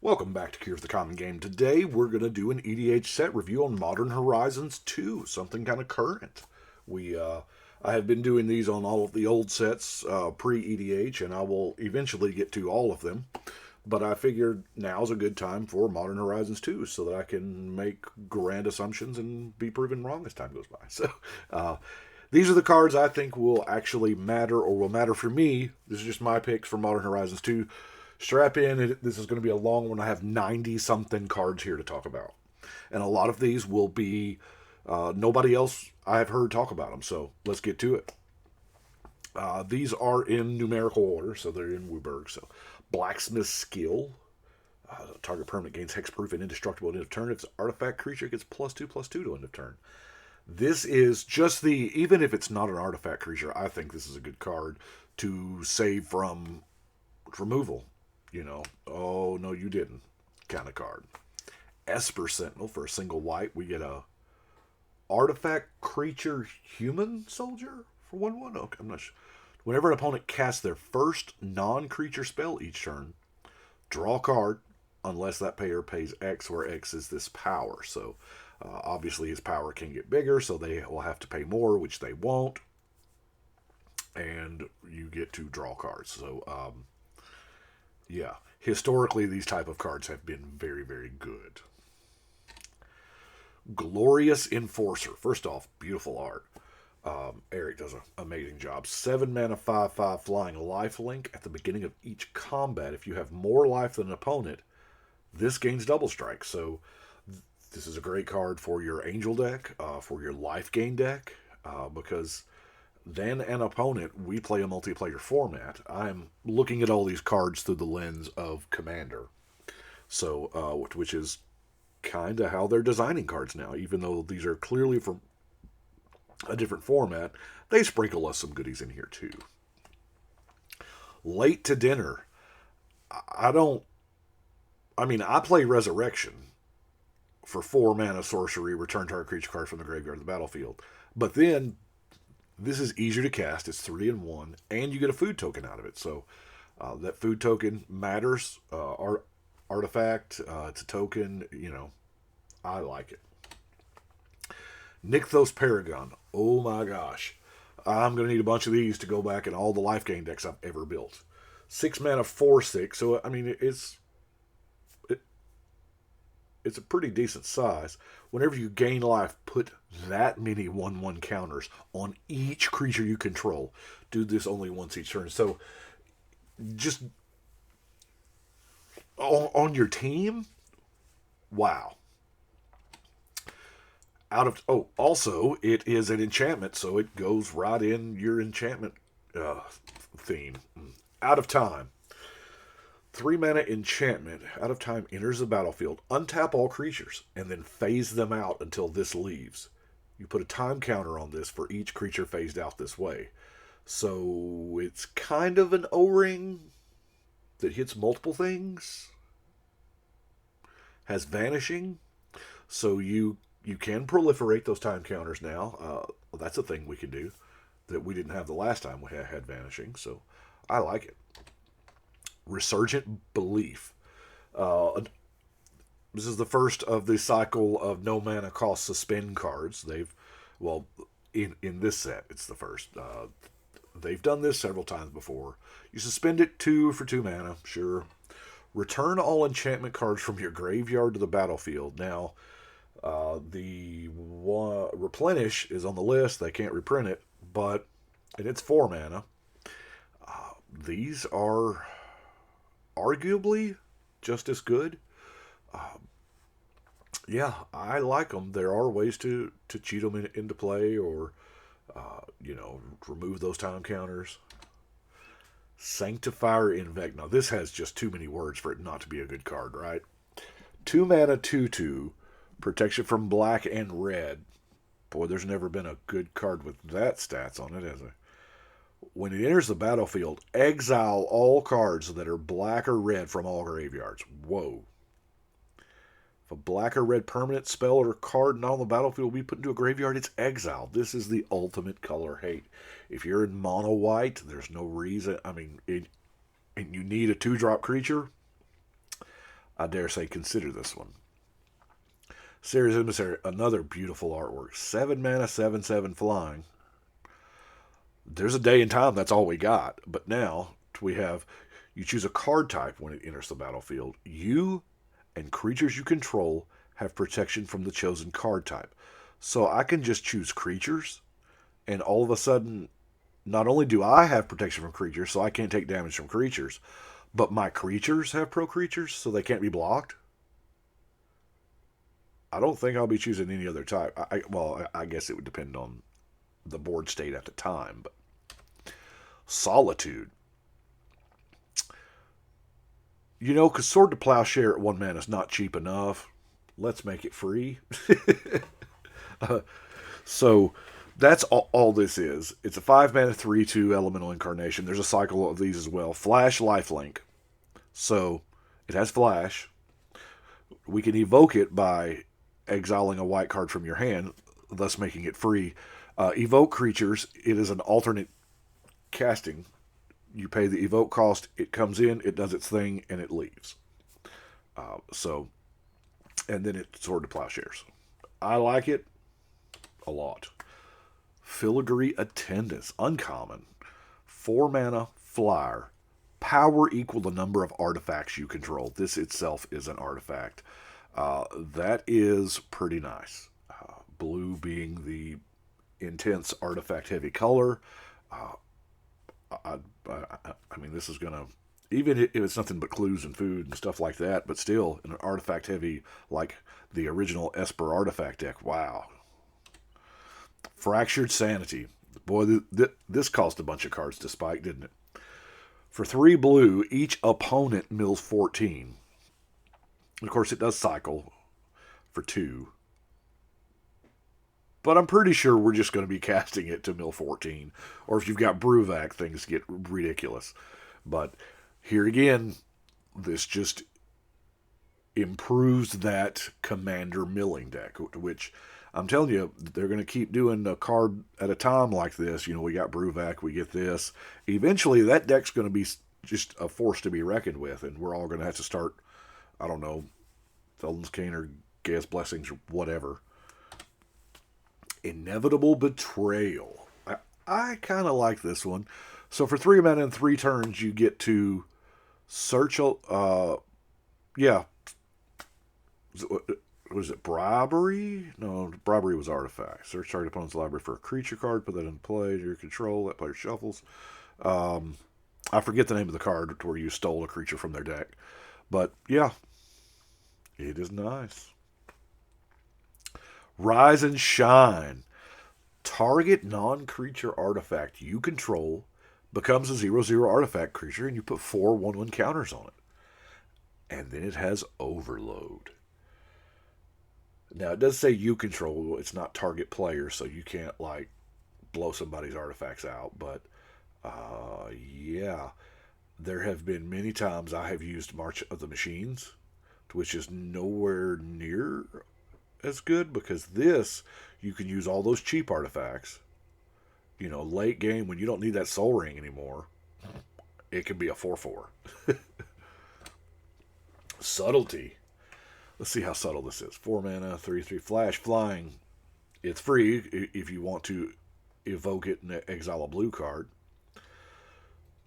Welcome back to Cure the Common Game. Today we're going to do an EDH set review on Modern Horizons 2, something kind of current. I have been doing these on all of the old sets pre-EDH, and I will eventually get to all of them. But I figured now's a good time for Modern Horizons 2 so that I can make grand assumptions and be proven wrong as time goes by. So these are the cards I think will actually matter or will matter for me. This is just my picks for Modern Horizons 2. Strap in, this is going to be a long one. I have 90-something cards here to talk about. And a lot of these will be nobody else I have heard talk about them, so let's get to it. These are in numerical order, so they're in Wooburg. So, Blacksmith Skill. Target permanent gains hexproof and indestructible at end of turn. If it's an artifact creature, it gets +2/+2 to end of turn. This is just even if it's not an artifact creature, I think this is a good card to save from removal. You know, oh, no, you didn't kind of card. Esper Sentinel for a single white. We get a artifact creature human soldier for 1/1. Okay, I'm not sure. Whenever an opponent casts their first non-creature spell each turn, draw a card unless that player pays X, where X is this power. So obviously his power can get bigger, so they will have to pay more, which they won't. And you get to draw cards. So, yeah, historically these type of cards have been very, very good. Glorious Enforcer. First off, beautiful art. Eric does an amazing job. 7 mana, 5/5 flying lifelink. At the beginning of each combat, if you have more life than an opponent, this gains double strike. So this is a great card for your Angel deck, for your life gain deck, because then an opponent, we play a multiplayer format. I'm looking at all these cards through the lens of Commander. So, which is kind of how they're designing cards now. Even though these are clearly from a different format, they sprinkle us some goodies in here too. Late to Dinner. I play Resurrection for 4 mana sorcery, return target creature card from the graveyard to the battlefield. But then this is easier to cast. It's 3-1, and you get a food token out of it. So that food token matters. Artifact, it's a token. I like it. Nykthos Paragon. Oh my gosh. I'm going to need a bunch of these to go back in all the life gain decks I've ever built. 6 mana, 4/6. So, it's a pretty decent size. Whenever you gain life, put that many 1/1 counters on each creature you control. Do this only once each turn. So, just on your team, wow. Also, it is an enchantment, so it goes right in your enchantment theme. Out of Time. 3 mana enchantment. Out of Time enters the battlefield. Untap all creatures, and then phase them out until this leaves. You put a time counter on this for each creature phased out this way. So it's kind of an O-ring that hits multiple things. Has vanishing. So you can proliferate those time counters now. That's a thing we can do that we didn't have the last time we had vanishing. So I like it. Resurgent Belief. This is the first of the cycle of no mana cost suspend cards. In this set, it's the first. They've done this several times before. You suspend it 2 for 2 mana, sure. Return all enchantment cards from your graveyard to the battlefield. Now, the Replenish is on the list. They can't reprint it, and it's 4 mana. These are arguably just as good. Yeah, I like them. There are ways to cheat them into play or, remove those time counters. Sanctifier Invect. Now, this has just too many words for it not to be a good card, right? 2 mana, 2/2. Protection from black and red. Boy, there's never been a good card with that stats on it, has there? When it enters the battlefield, exile all cards that are black or red from all graveyards. Whoa. If a black or red permanent spell or card not on the battlefield will be put into a graveyard, it's exiled. This is the ultimate color hate. If you're in mono white, there's no reason. And you need a 2-drop creature. I dare say consider this one. Series Emissary, another beautiful artwork. 7 mana, 7/7 flying. There's a day and time, that's all we got. But now we have, you choose a card type when it enters the battlefield. You and creatures you control have protection from the chosen card type. So I can just choose creatures, and all of a sudden, not only do I have protection from creatures, so I can't take damage from creatures, but my creatures have pro creatures, so they can't be blocked. I don't think I'll be choosing any other type. I guess it would depend on the board state at the time, but Solitude. You know, because Sword to Plowshare at 1 mana is not cheap enough. Let's make it free. So that's all this is. It's a 5 mana 3/2 elemental incarnation. There's a cycle of these as well. Flash, lifelink. So it has flash. We can evoke it by exiling a white card from your hand, thus making it free. Evoke creatures. It is an alternate casting. You pay the evoke cost. It comes in, it does its thing, and it leaves. And then it's Sword to Plowshares. I like it a lot. Filigree Attendance, uncommon. 4 mana, flyer. Power equal the number of artifacts you control. This itself is an artifact. That is pretty nice. Blue being the intense artifact heavy color. I mean, this is going to, even if it's nothing but clues and food and stuff like that, but still, in an artifact heavy, like the original Esper artifact deck, wow. Fractured Sanity. Boy, this cost a bunch of cards to spike, didn't it? For 3 blue, each opponent mills 14. Of course, it does cycle for 2. But I'm pretty sure we're just going to be casting it to mill 14. Or if you've got Bruvac, things get ridiculous. But here again, this just improves that commander milling deck, which I'm telling you, they're going to keep doing a card at a time like this. You know, we got Bruvac, we get this. Eventually, that deck's going to be just a force to be reckoned with, and we're all going to have to start, I don't know, Felden's Cane or Gaia's Blessings or whatever. Inevitable Betrayal. I kind of like this one. So for 3 mana and 3 turns, you get to search, yeah. Was it Bribery? No, Bribery was Artifact. Search target opponent's library for a creature card, put that in play to your control, that player shuffles. I forget the name of the card where you stole a creature from their deck. But yeah, it is nice. Rise and Shine. Target non-creature artifact you control becomes a 0/0 artifact creature, and you put 4 1/1 counters on it. And then it has Overload. Now, it does say you control. It's not target player, so you can't, like, blow somebody's artifacts out. But, yeah. There have been many times I have used March of the Machines, which is nowhere near as good, because this, you can use all those cheap artifacts. You know, late game, when you don't need that Soul Ring anymore, it can be a 4/4. Subtlety. Let's see how subtle this is. 4 mana, 3/3 flash, flying. It's free if you want to evoke it and exile a blue card.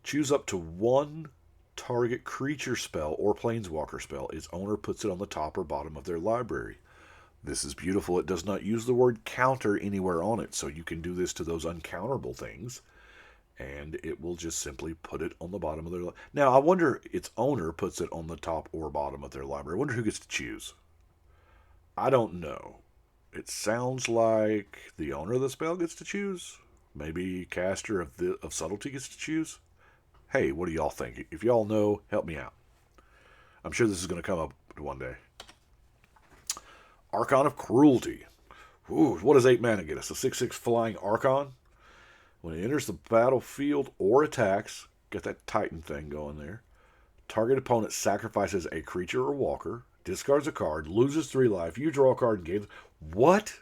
Choose up to 1 target creature spell or planeswalker spell. Its owner puts it on the top or bottom of their library. This is beautiful. It does not use the word counter anywhere on it, so you can do this to those uncounterable things, and it will just simply put it on the bottom of their library. Now, I wonder its owner puts it on the top or bottom of their library. I wonder who gets to choose. I don't know. It sounds like the owner of the spell gets to choose. Maybe caster of Subtlety gets to choose. Hey, what do y'all think? If y'all know, help me out. I'm sure this is going to come up one day. Archon of Cruelty. Ooh, what does 8 mana get us? A 6/6 flying Archon? When it enters the battlefield or attacks, get that Titan thing going there. Target opponent sacrifices a creature or walker, discards a card, loses 3 life. You draw a card and gain. What?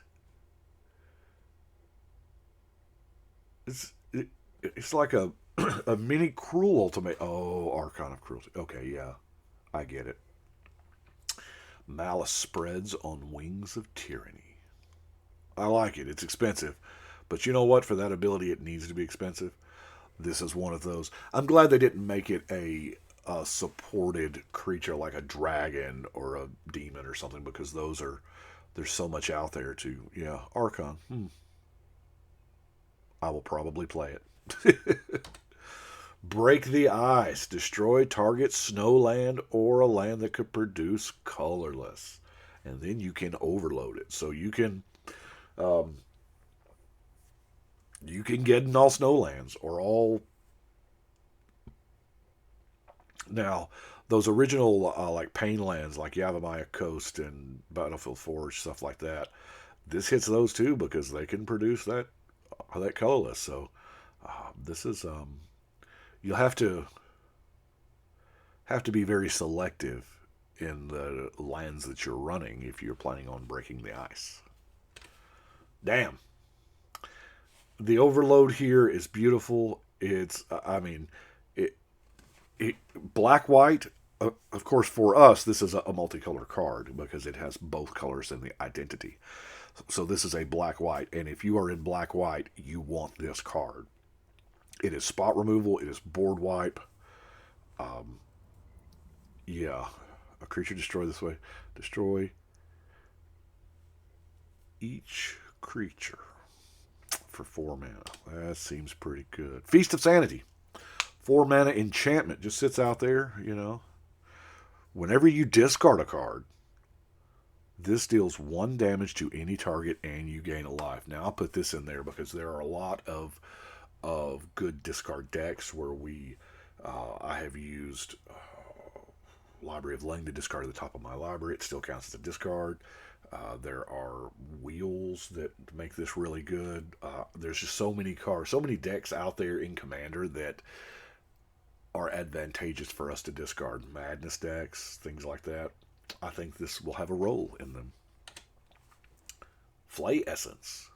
It's like a mini cruel ultimate. Oh, Archon of Cruelty. Okay, yeah, I get it. Malice spreads on wings of tyranny. I like it. It's expensive. But you know what? For that ability, it needs to be expensive. This is one of those. I'm glad they didn't make it a supported creature like a dragon or a demon or something, because there's so much out there to, yeah, Archon. I will probably play it. Break the ice. Destroy target snowland or a land that could produce colorless. And then you can overload it. So you can get in all snowlands or all. Now, those original like Painlands, like Yavimaya Coast and Battlefield Forge, stuff like that, this hits those too because they can produce that colorless. So this is you'll have to be very selective in the lands that you're running if you're planning on breaking the ice. Damn. The overload here is beautiful. It's, I mean, black white. Of course, for us, this is a multicolor card because it has both colors in the identity. So this is a black white, and if you are in black white, you want this card. It is spot removal. It is board wipe. Yeah, a creature destroyed this way. Destroy each creature for 4 mana. That seems pretty good. Feast of Sanity. 4 mana enchantment. Just sits out there, you know. Whenever you discard a card, this deals 1 damage to any target and you gain a life. Now, I'll put this in there because there are a lot of good discard decks where I have used Library of Ling to discard at the top of my library. It still counts as a discard. There are wheels that make this really good. There's just so many cards, so many decks out there in Commander that are advantageous for us to discard. Madness decks, things like that. I think this will have a role in them. Flay Essence.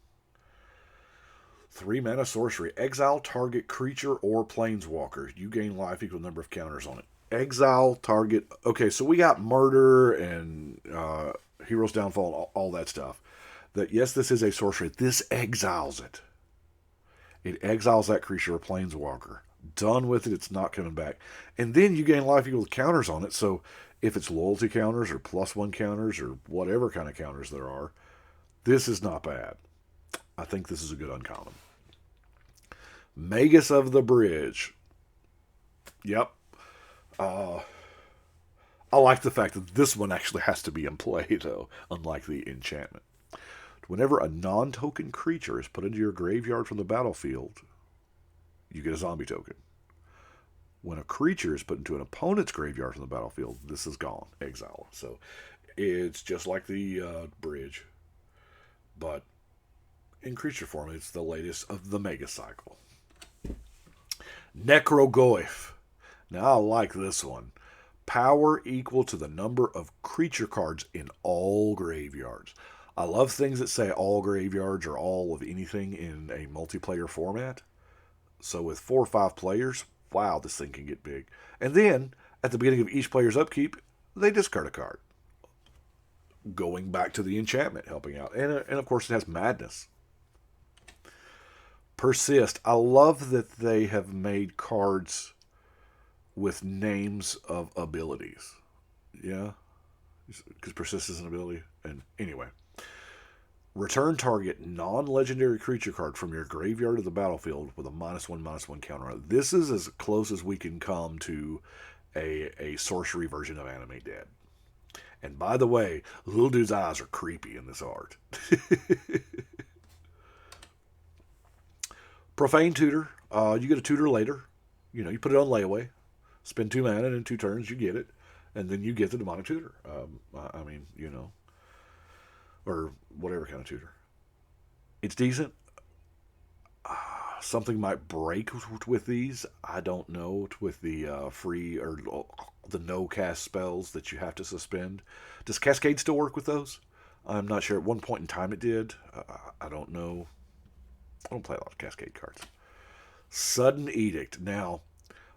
3 mana sorcery. Exile target creature or planeswalker. You gain life equal number of counters on it. Exile target. Okay, so we got murder and Hero's Downfall, all that stuff. That yes, this is a sorcery. This exiles it. It exiles that creature or planeswalker. Done with it. It's not coming back. And then you gain life equal to counters on it. So if it's loyalty counters or +1 counters or whatever kind of counters there are, this is not bad. I think this is a good uncommon. Magus of the Bridge. Yep. I like the fact that this one actually has to be in play, though, unlike the enchantment. Whenever a non-token creature is put into your graveyard from the battlefield, you get a zombie token. When a creature is put into an opponent's graveyard from the battlefield, this is gone. Exile. So it's just like the bridge. But in creature form, it's the latest of the Mega Cycle. Necrogoyf. Now I like this one. Power equal to the number of creature cards in all graveyards. I love things that say all graveyards or all of anything in a multiplayer format. So with 4 or 5 players, wow, this thing can get big. And then, at the beginning of each player's upkeep, they discard a card. Going back to the enchantment, helping out. And of course, it has madness. Persist. I love that they have made cards with names of abilities. Yeah? Because persist is an ability. And anyway. Return target non-legendary creature card from your graveyard to the battlefield with a -1/-1 counter. This is as close as we can come to a sorcery version of Animate Dead. And by the way, little dude's eyes are creepy in this art. Profane Tutor. You get a tutor later. You know, you put it on layaway. Spend 2 mana, and in 2 turns you get it. And then you get the demonic tutor. I mean, you know. Or whatever kind of tutor. It's decent. Something might break with these. I don't know. With the free or the no-cast spells that you have to suspend. Does Cascade still work with those? I'm not sure. At one point in time it did. I don't know. I don't play a lot of Cascade cards. Sudden Edict. Now,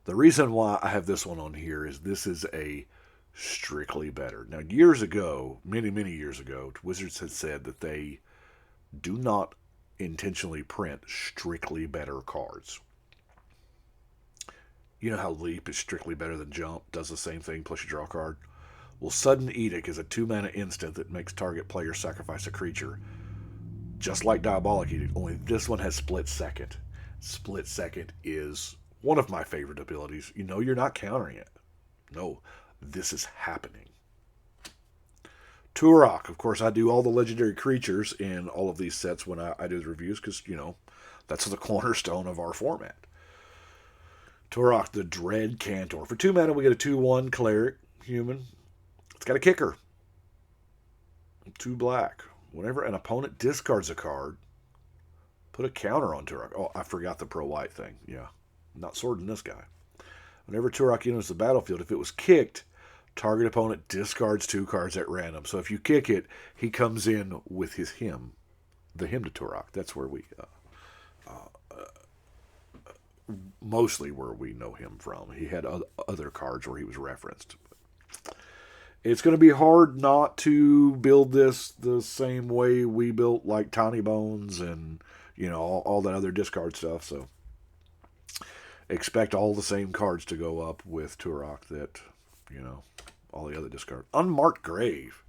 the reason why I have this one on here is this is a strictly better. Now, years ago, many, many years ago, Wizards had said that they do not intentionally print strictly better cards. You know how Leap is strictly better than Jump, does the same thing, plus you draw a card? Well, Sudden Edict is a 2-mana instant that makes target player sacrifice a creature, just like Diabolic Edict, only this one has Split Second. Split Second is one of my favorite abilities. You know you're not countering it. No, this is happening. Turok, of course, I do all the legendary creatures in all of these sets when I do the reviews because, that's the cornerstone of our format. Turok, the Dread Cantor. For 2 mana, we get a 2/1 cleric, human. It's got a kicker. 2 black. Whenever an opponent discards a card, put a counter on Turok. Oh, I forgot the pro-white thing. Yeah, I'm not sorting this guy. Whenever Turok enters the battlefield, if it was kicked, target opponent discards 2 cards at random. So if you kick it, he comes in with his hymn, the hymn to Turok. That's where we, mostly where we know him from. He had other cards where he was referenced. It's going to be hard not to build this the same way we built like Tiny Bones and, all that other discard stuff. So expect all the same cards to go up with Turok that, all the other discards. Unmarked Grave.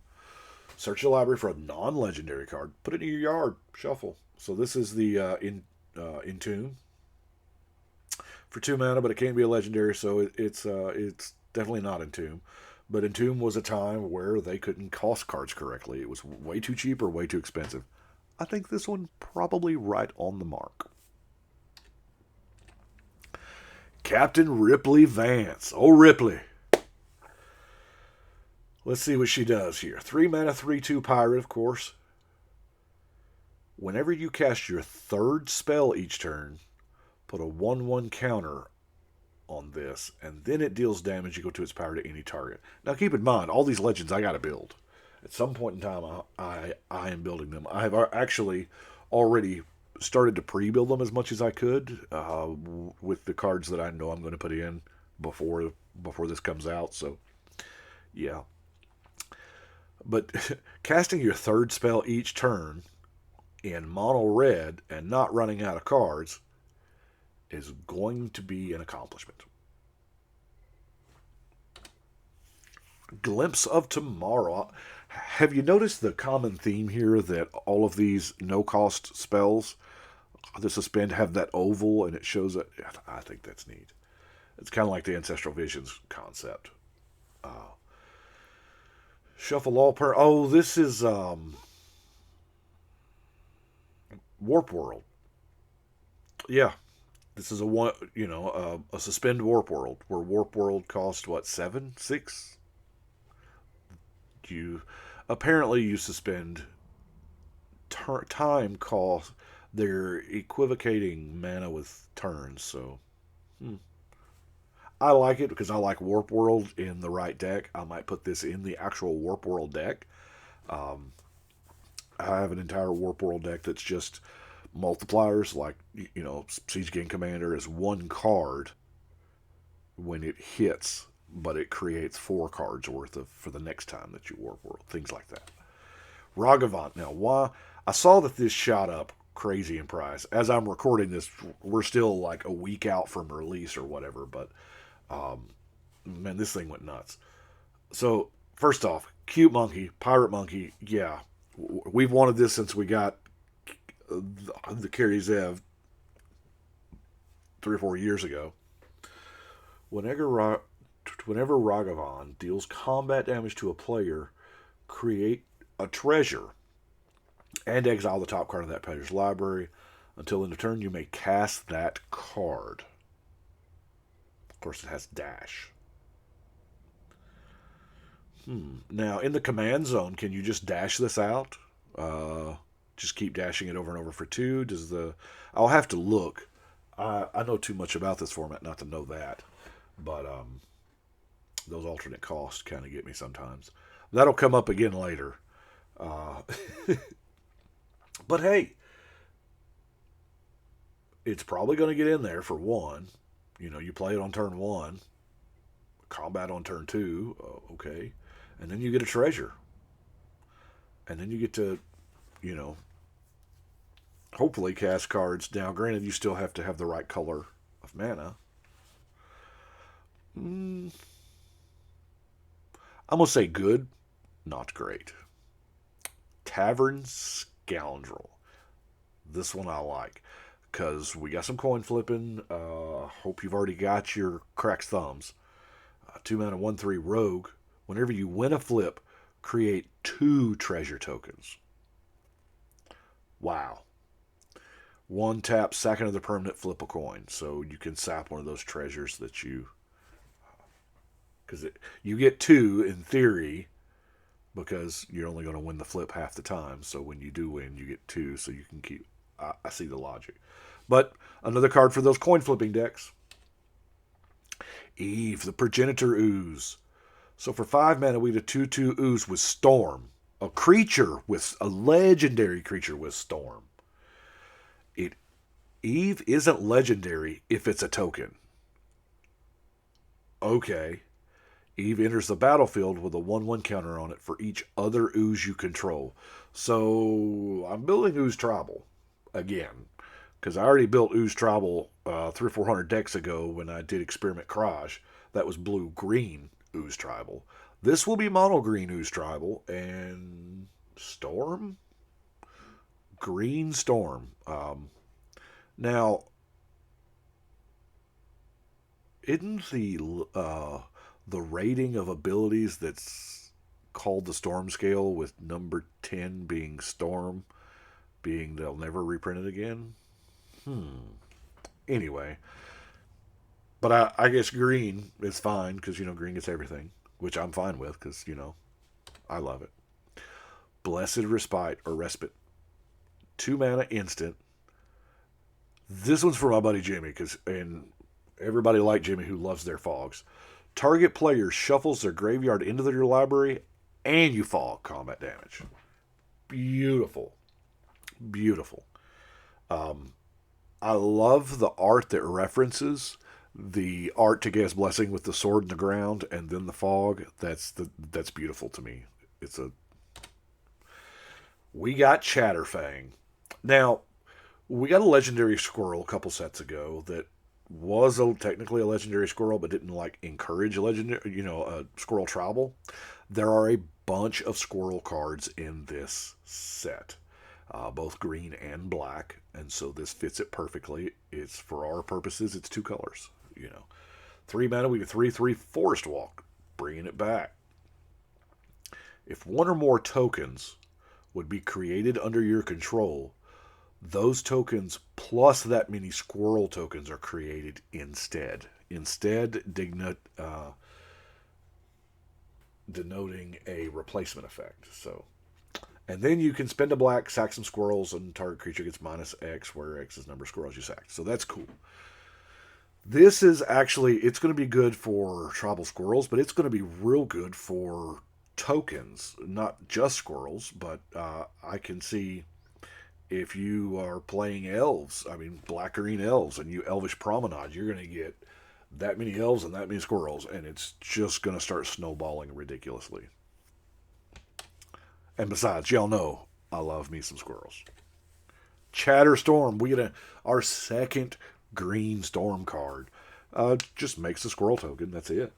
Search your library for a non-legendary card. Put it in your yard. Shuffle. So this is the Entomb. For 2 mana, but it can't be a legendary, so it's definitely not Entomb. But Entomb was a time where they couldn't cost cards correctly. It was way too cheap or way too expensive. I think this one probably right on the mark. Captain Ripley Vance. Oh, Ripley. Let's see what she does here. 3 mana, 3/2 pirate, of course. Whenever you cast your 3rd spell each turn, put a 1/1 counter on this, and then it deals damage equal to its power to any target. Now keep in mind, all these legends I got to build. At some point in time, I am building them. I have actually already started to pre-build them as much as I could with the cards that I know I'm going to put in before this comes out. So, yeah. But casting your 3rd spell each turn in mono red and not running out of cards is going to be an accomplishment. Glimpse of Tomorrow. Have you noticed the common theme here that all of these no-cost spells, the suspend, have that oval and it shows it? I think that's neat. It's kind of like the Ancestral Visions concept. Shuffle all per... Oh, this is Warp World. Yeah. This is a suspend Warp World, where Warp World cost, 7? 6? Apparently you suspend time cost. They're equivocating mana with turns, so I like it because I like Warp World in the right deck. I might put this in the actual Warp World deck. I have an entire Warp World deck that's just multipliers, like, Siege Gang Commander is 1 card when it hits, but it creates 4 cards worth of for the next time that you Warp World, things like that. Ragavant. Now, why? I saw that this shot up crazy in price. As I'm recording this, we're still like a week out from release or whatever, but man, this thing went nuts. So, first off, cute monkey, pirate monkey, yeah. We've wanted this since we got the Carry Zev 3 or 4 years ago. Whenever Ragavan deals combat damage to a player, create a treasure and exile the top card of that player's library. Until end of turn, you may cast that card. Of course, it has dash. Now, in the command zone, can you just dash this out? Just keep dashing it over and over for 2? I'll have to look. I know too much about this format not to know that. But those alternate costs kind of get me sometimes. That'll come up again later. But hey, it's probably going to get in there for 1. You play it on turn 1. combat on turn 2. Okay. And then you get a treasure. And then you get to, you know, hopefully cast cards. Now, granted, you still have to have the right color of mana. I'm going to say good, not great. Tavern Scoundrel. This one I like, because we got some coin flipping. Hope you've already got your cracked thumbs. 2 mana, 1/3 rogue. Whenever you win a flip, create 2 treasure tokens. Wow. 1 tap, sack another permanent, flip a coin. So you can sap one of those treasures that you... Because you get 2 in theory, because you're only going to win the flip half the time. So when you do win, you get 2, so you can keep... I see the logic. But another card for those coin flipping decks. Eve, the Progenitor Ooze. So for 5 mana, we get a 2/2 Ooze with Storm. A legendary creature with Storm. Eve isn't legendary if it's a token. Okay. Eve enters the battlefield with a 1/1 counter on it for each other Ooze you control. So I'm building Ooze Tribal again, because I already built Ooze Tribal 300 or 400 decks ago when I did Experiment Craj. That was blue-green Ooze Tribal. This will be mono-green Ooze Tribal and Storm? Green Storm. Now, isn't the rating of abilities that's called the Storm Scale, with number 10 being Storm, being they'll never reprint it again? Anyway. But I guess green is fine, because, green gets everything, which I'm fine with, because, I love it. Blessed Respite, or Respite. 2 mana instant. This one's for my buddy Jimmy, and everybody like Jimmy who loves their fogs. Target player shuffles their graveyard into their library, and you fog combat damage. Beautiful. Beautiful. I love the art that references the art to Gaea's Blessing with the sword in the ground and then the fog. That's beautiful to me. We got Chatterfang. Now, we got a legendary squirrel a couple sets ago that was technically a legendary squirrel, but didn't encourage a legendary, a squirrel tribal. There are a bunch of squirrel cards in this set, both green and black, and so this fits it perfectly. It's, for our purposes, it's 2 colors. 3 mana, we get 3/3 Forest Walk, bringing it back. If 1 or more tokens would be created under your control, those tokens plus that many squirrel tokens are created instead. Denoting a replacement effect. So, and then you can spend a black, sack some squirrels, and target creature gets -X, where X is number of squirrels you sacked. So that's cool. This is actually, it's going to be good for tribal squirrels, but it's going to be real good for tokens, not just squirrels, but I can see if you are playing elves, black-green elves, and you Elvish Promenade, you're going to get that many elves and that many squirrels, and it's just going to start snowballing ridiculously. And besides, y'all know I love me some squirrels. Chatterstorm, we get our second green Storm card. Just makes a squirrel token, that's it.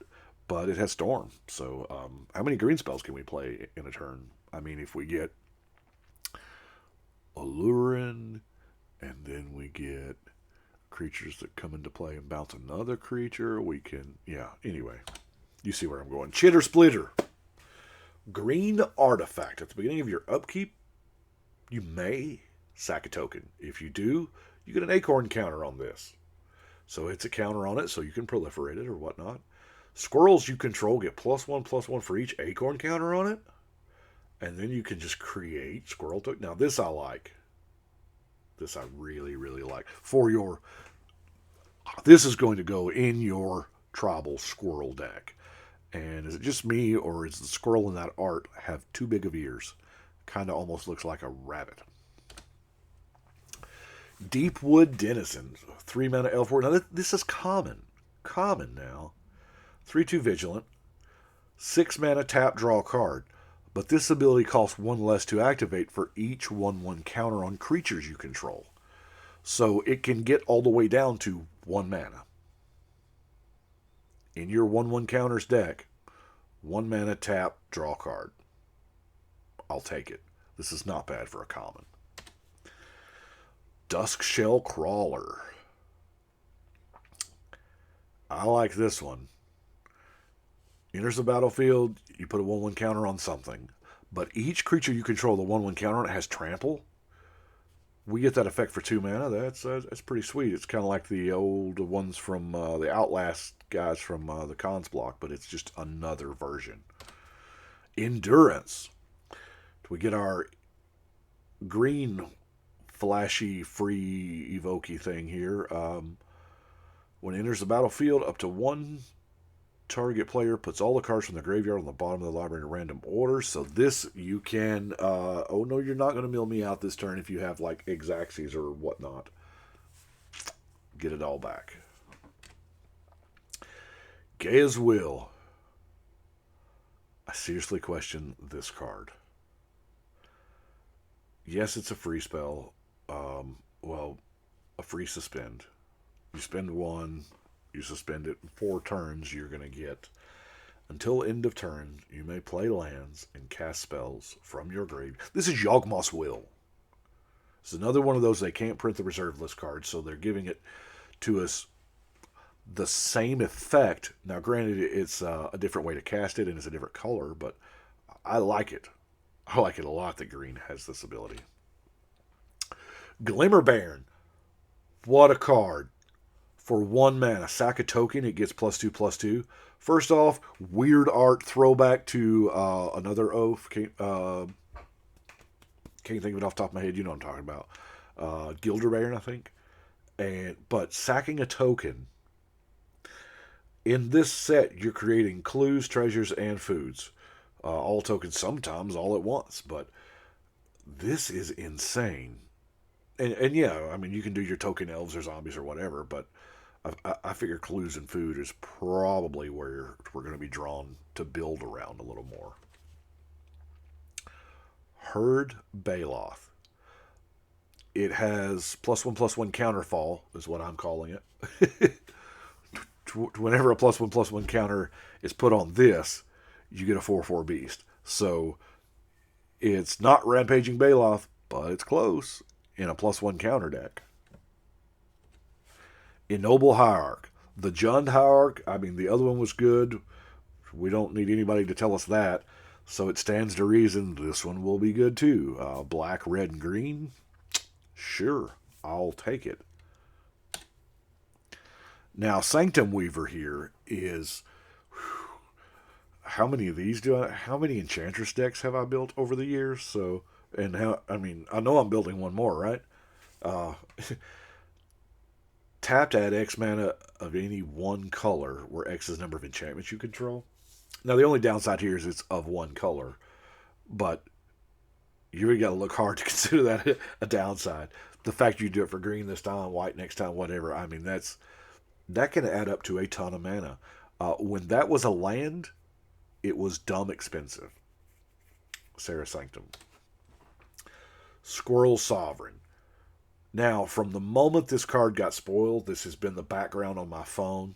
But it has Storm, so how many green spells can we play in a turn? If we get Allurin, and then we get creatures that come into play and bounce another creature, we can, anyway, you see where I'm going. Chitter Splitter. Green artifact. At the beginning of your upkeep, you may sack a token. If you do, you get an acorn counter on this. So it's a counter on it, so you can proliferate it or whatnot. Squirrels you control get +1/+1 for each acorn counter on it. And then you can just create squirrel token. Now this I like. This I really, really like. This is going to go in your tribal squirrel deck. And is it just me, or is the squirrel in that art have too big of ears? Kind of almost looks like a rabbit. Deepwood Denizen, 3 mana elf. Now this is common now. 3/2 Vigilant, 6 mana tap, draw a card. But this ability costs 1 less to activate for each 1/1 counter on creatures you control. So it can get all the way down to 1 mana. In your 1/1 counters deck, 1 mana tap, draw a card. I'll take it. This is not bad for a common. Duskshell Crawler. I like this one. Enters the battlefield, you put a 1/1 counter on something. But each creature you control, the 1/1 counter on it has trample. We get that effect for 2 mana. That's pretty sweet. It's kind of like the old ones from the Outlast guys from the Cons block, but it's just another version. Endurance. We get our green flashy free evokey thing here. When it enters the battlefield, up to 1 target player puts all the cards from the graveyard on the bottom of the library in random order. So this you can... oh no, you're not going to mill me out this turn if you have like Exaxes or whatnot. Get it all back. Gaia's Will. I seriously question this card. Yes, it's a free spell. Well, a free suspend. You spend 1, you suspend it. 4 turns, you're going to get. Until end of turn, you may play lands and cast spells from your grave. This is Yawgmoth's Will. It's another one of those, they can't print the reserve list cards, so they're giving it to us the same effect. Now, granted, it's a different way to cast it, and it's a different color, but I like it. I like it a lot that green has this ability. Glimmerbairn. What a card. For 1 mana, sack a token, it gets +2/+2. First off, weird art throwback to another oath. Can't think of it off the top of my head. You know what I'm talking about. Gilderbairn, I think. But sacking a token. In this set, you're creating clues, treasures, and foods. All tokens sometimes all at once. But this is insane. And yeah, I mean, you can do your token elves or zombies or whatever, but I figure clues and food is probably where we're going to be drawn to build around a little more. Herd Baloth. It has +1/+1 counterfall, is what I'm calling it. Whenever a +1/+1 counter is put on this, you get a 4/4 beast. So it's not Rampaging Baloth, but it's close in a +1 counter deck. Ennoble Hierarch. The Jund Hierarch, I mean, the other one was good. We don't need anybody to tell us that. So it stands to reason this one will be good too. Black, red, and green. Sure, I'll take it. Now, Sanctum Weaver here is... How many of these how many Enchantress decks have I built over the years? So, and how, I mean, I know I'm building one more, right? Tapped add X mana of any one color, where X is the number of enchantments you control. Now, the only downside here is it's of one color, but you really got to look hard to consider that a downside. The fact you do it for green this time, white next time, whatever, I mean, that can add up to a ton of mana. When that was a land, it was dumb expensive. Serra Sanctum. Squirrel Sovereign. Now, from the moment this card got spoiled, this has been the background on my phone.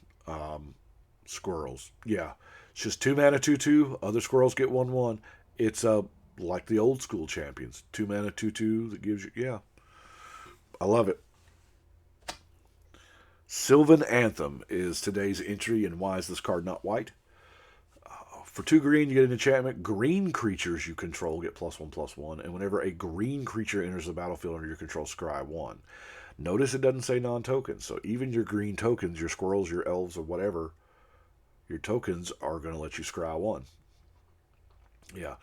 Squirrels. Yeah. It's just 2 mana, 2/2. Other squirrels get 1/1. It's like the old school champions. 2 mana, 2/2 that gives you... Yeah. I love it. Sylvan Anthem is today's entry, and why is this card not white? For 2 green, you get an enchantment. Green creatures you control get +1/+1, and whenever a green creature enters the battlefield under your control, scry 1. Notice it doesn't say non-tokens, so even your green tokens, your squirrels, your elves, or whatever, your tokens are going to let you scry 1. Yeah,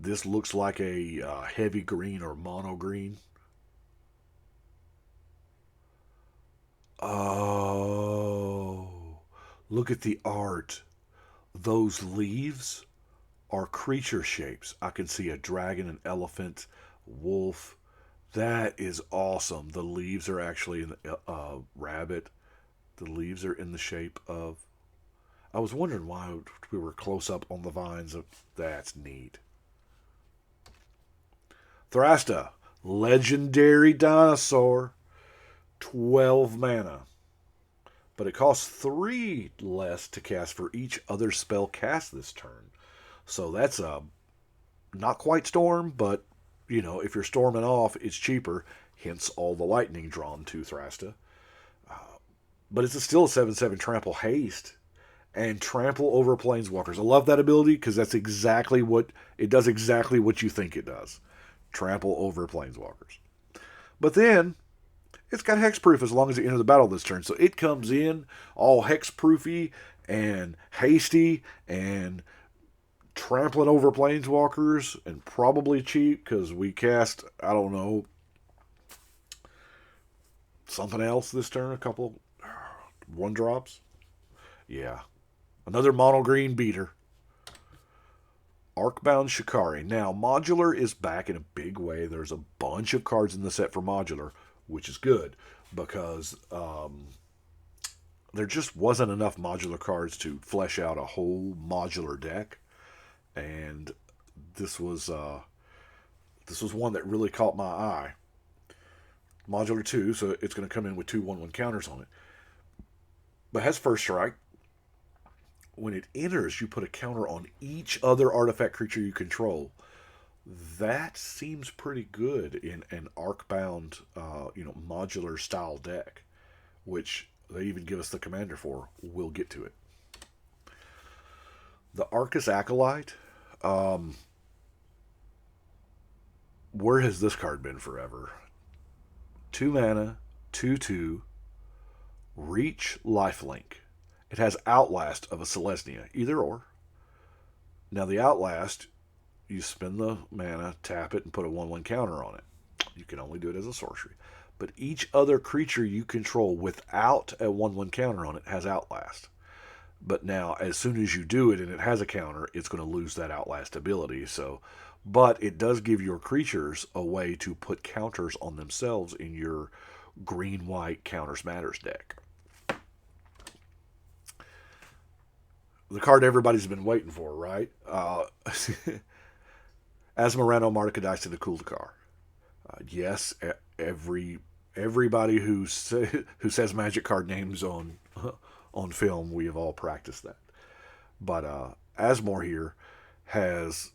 this looks like a heavy green or mono green. Oh, look at the art. Those leaves are creature shapes. I can see a dragon, an elephant, wolf. That is awesome. The leaves are actually in the rabbit. The leaves are in the shape of... I was wondering why we were close up on the vines. That's neat. Thrasta, legendary dinosaur, 12 mana. But it costs 3 less to cast for each other spell cast this turn. So that's a not quite storm, but if you're storming off, it's cheaper. Hence all the lightning drawn to Thrasta. But it's still a 7/7 trample haste and trample over planeswalkers. I love that ability because that's exactly what it does. Exactly what you think it does. Trample over planeswalkers. But then it's got hexproof as long as it enters the battle this turn. So it comes in all hexproofy and hasty and trampling over planeswalkers and probably cheap because we cast, I don't know, something else this turn. A couple 1-drops. Yeah. Another mono green beater. Arcbound Shikari. Now, Modular is back in a big way. There's a bunch of cards in the set for Modular, which is good because there just wasn't enough Modular cards to flesh out a whole Modular deck. And this was one that really caught my eye. Modular 2, so it's going to come in with 2 1/1 counters on it. But has first strike. When it enters, you put a counter on each other artifact creature you control. That seems pretty good in an Arcbound, modular style deck, which they even give us the commander for. We'll get to it. The Arcus Acolyte. Where has this card been forever? 2 mana, 2/2, reach, lifelink. It has Outlast of a Selesnya, either or. Now the Outlast, you spend the mana, tap it, and put a 1/1 counter on it. You can only do it as a sorcery. But each other creature you control without a 1/1 counter on it has Outlast. But now, as soon as you do it and it has a counter, it's going to lose that Outlast ability. But it does give your creatures a way to put counters on themselves in your green-white Counters Matters deck. The card everybody's been waiting for, right? Azmarano Marticadice to the Kuldakar. Yes, everybody who says Magic card names on film, we have all practiced that. But Asmore here has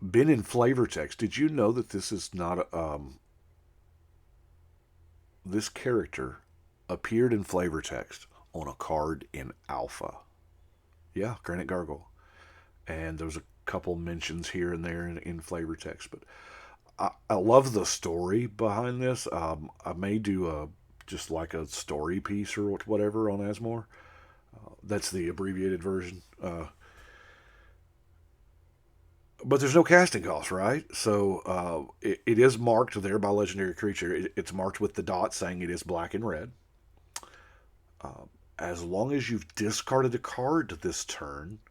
been in flavor text. Did you know that this is not this character appeared in flavor text on a card in Alpha? Yeah, Granite Gargoyle. And there's a couple mentions here and there in flavor text. But I love the story behind this. I may do just like a story piece or whatever on Asmore. That's the abbreviated version. But there's no casting cost, right? So it is marked there by Legendary Creature. It's marked with the dot saying it is black and red. As long as you've discarded a card this turn,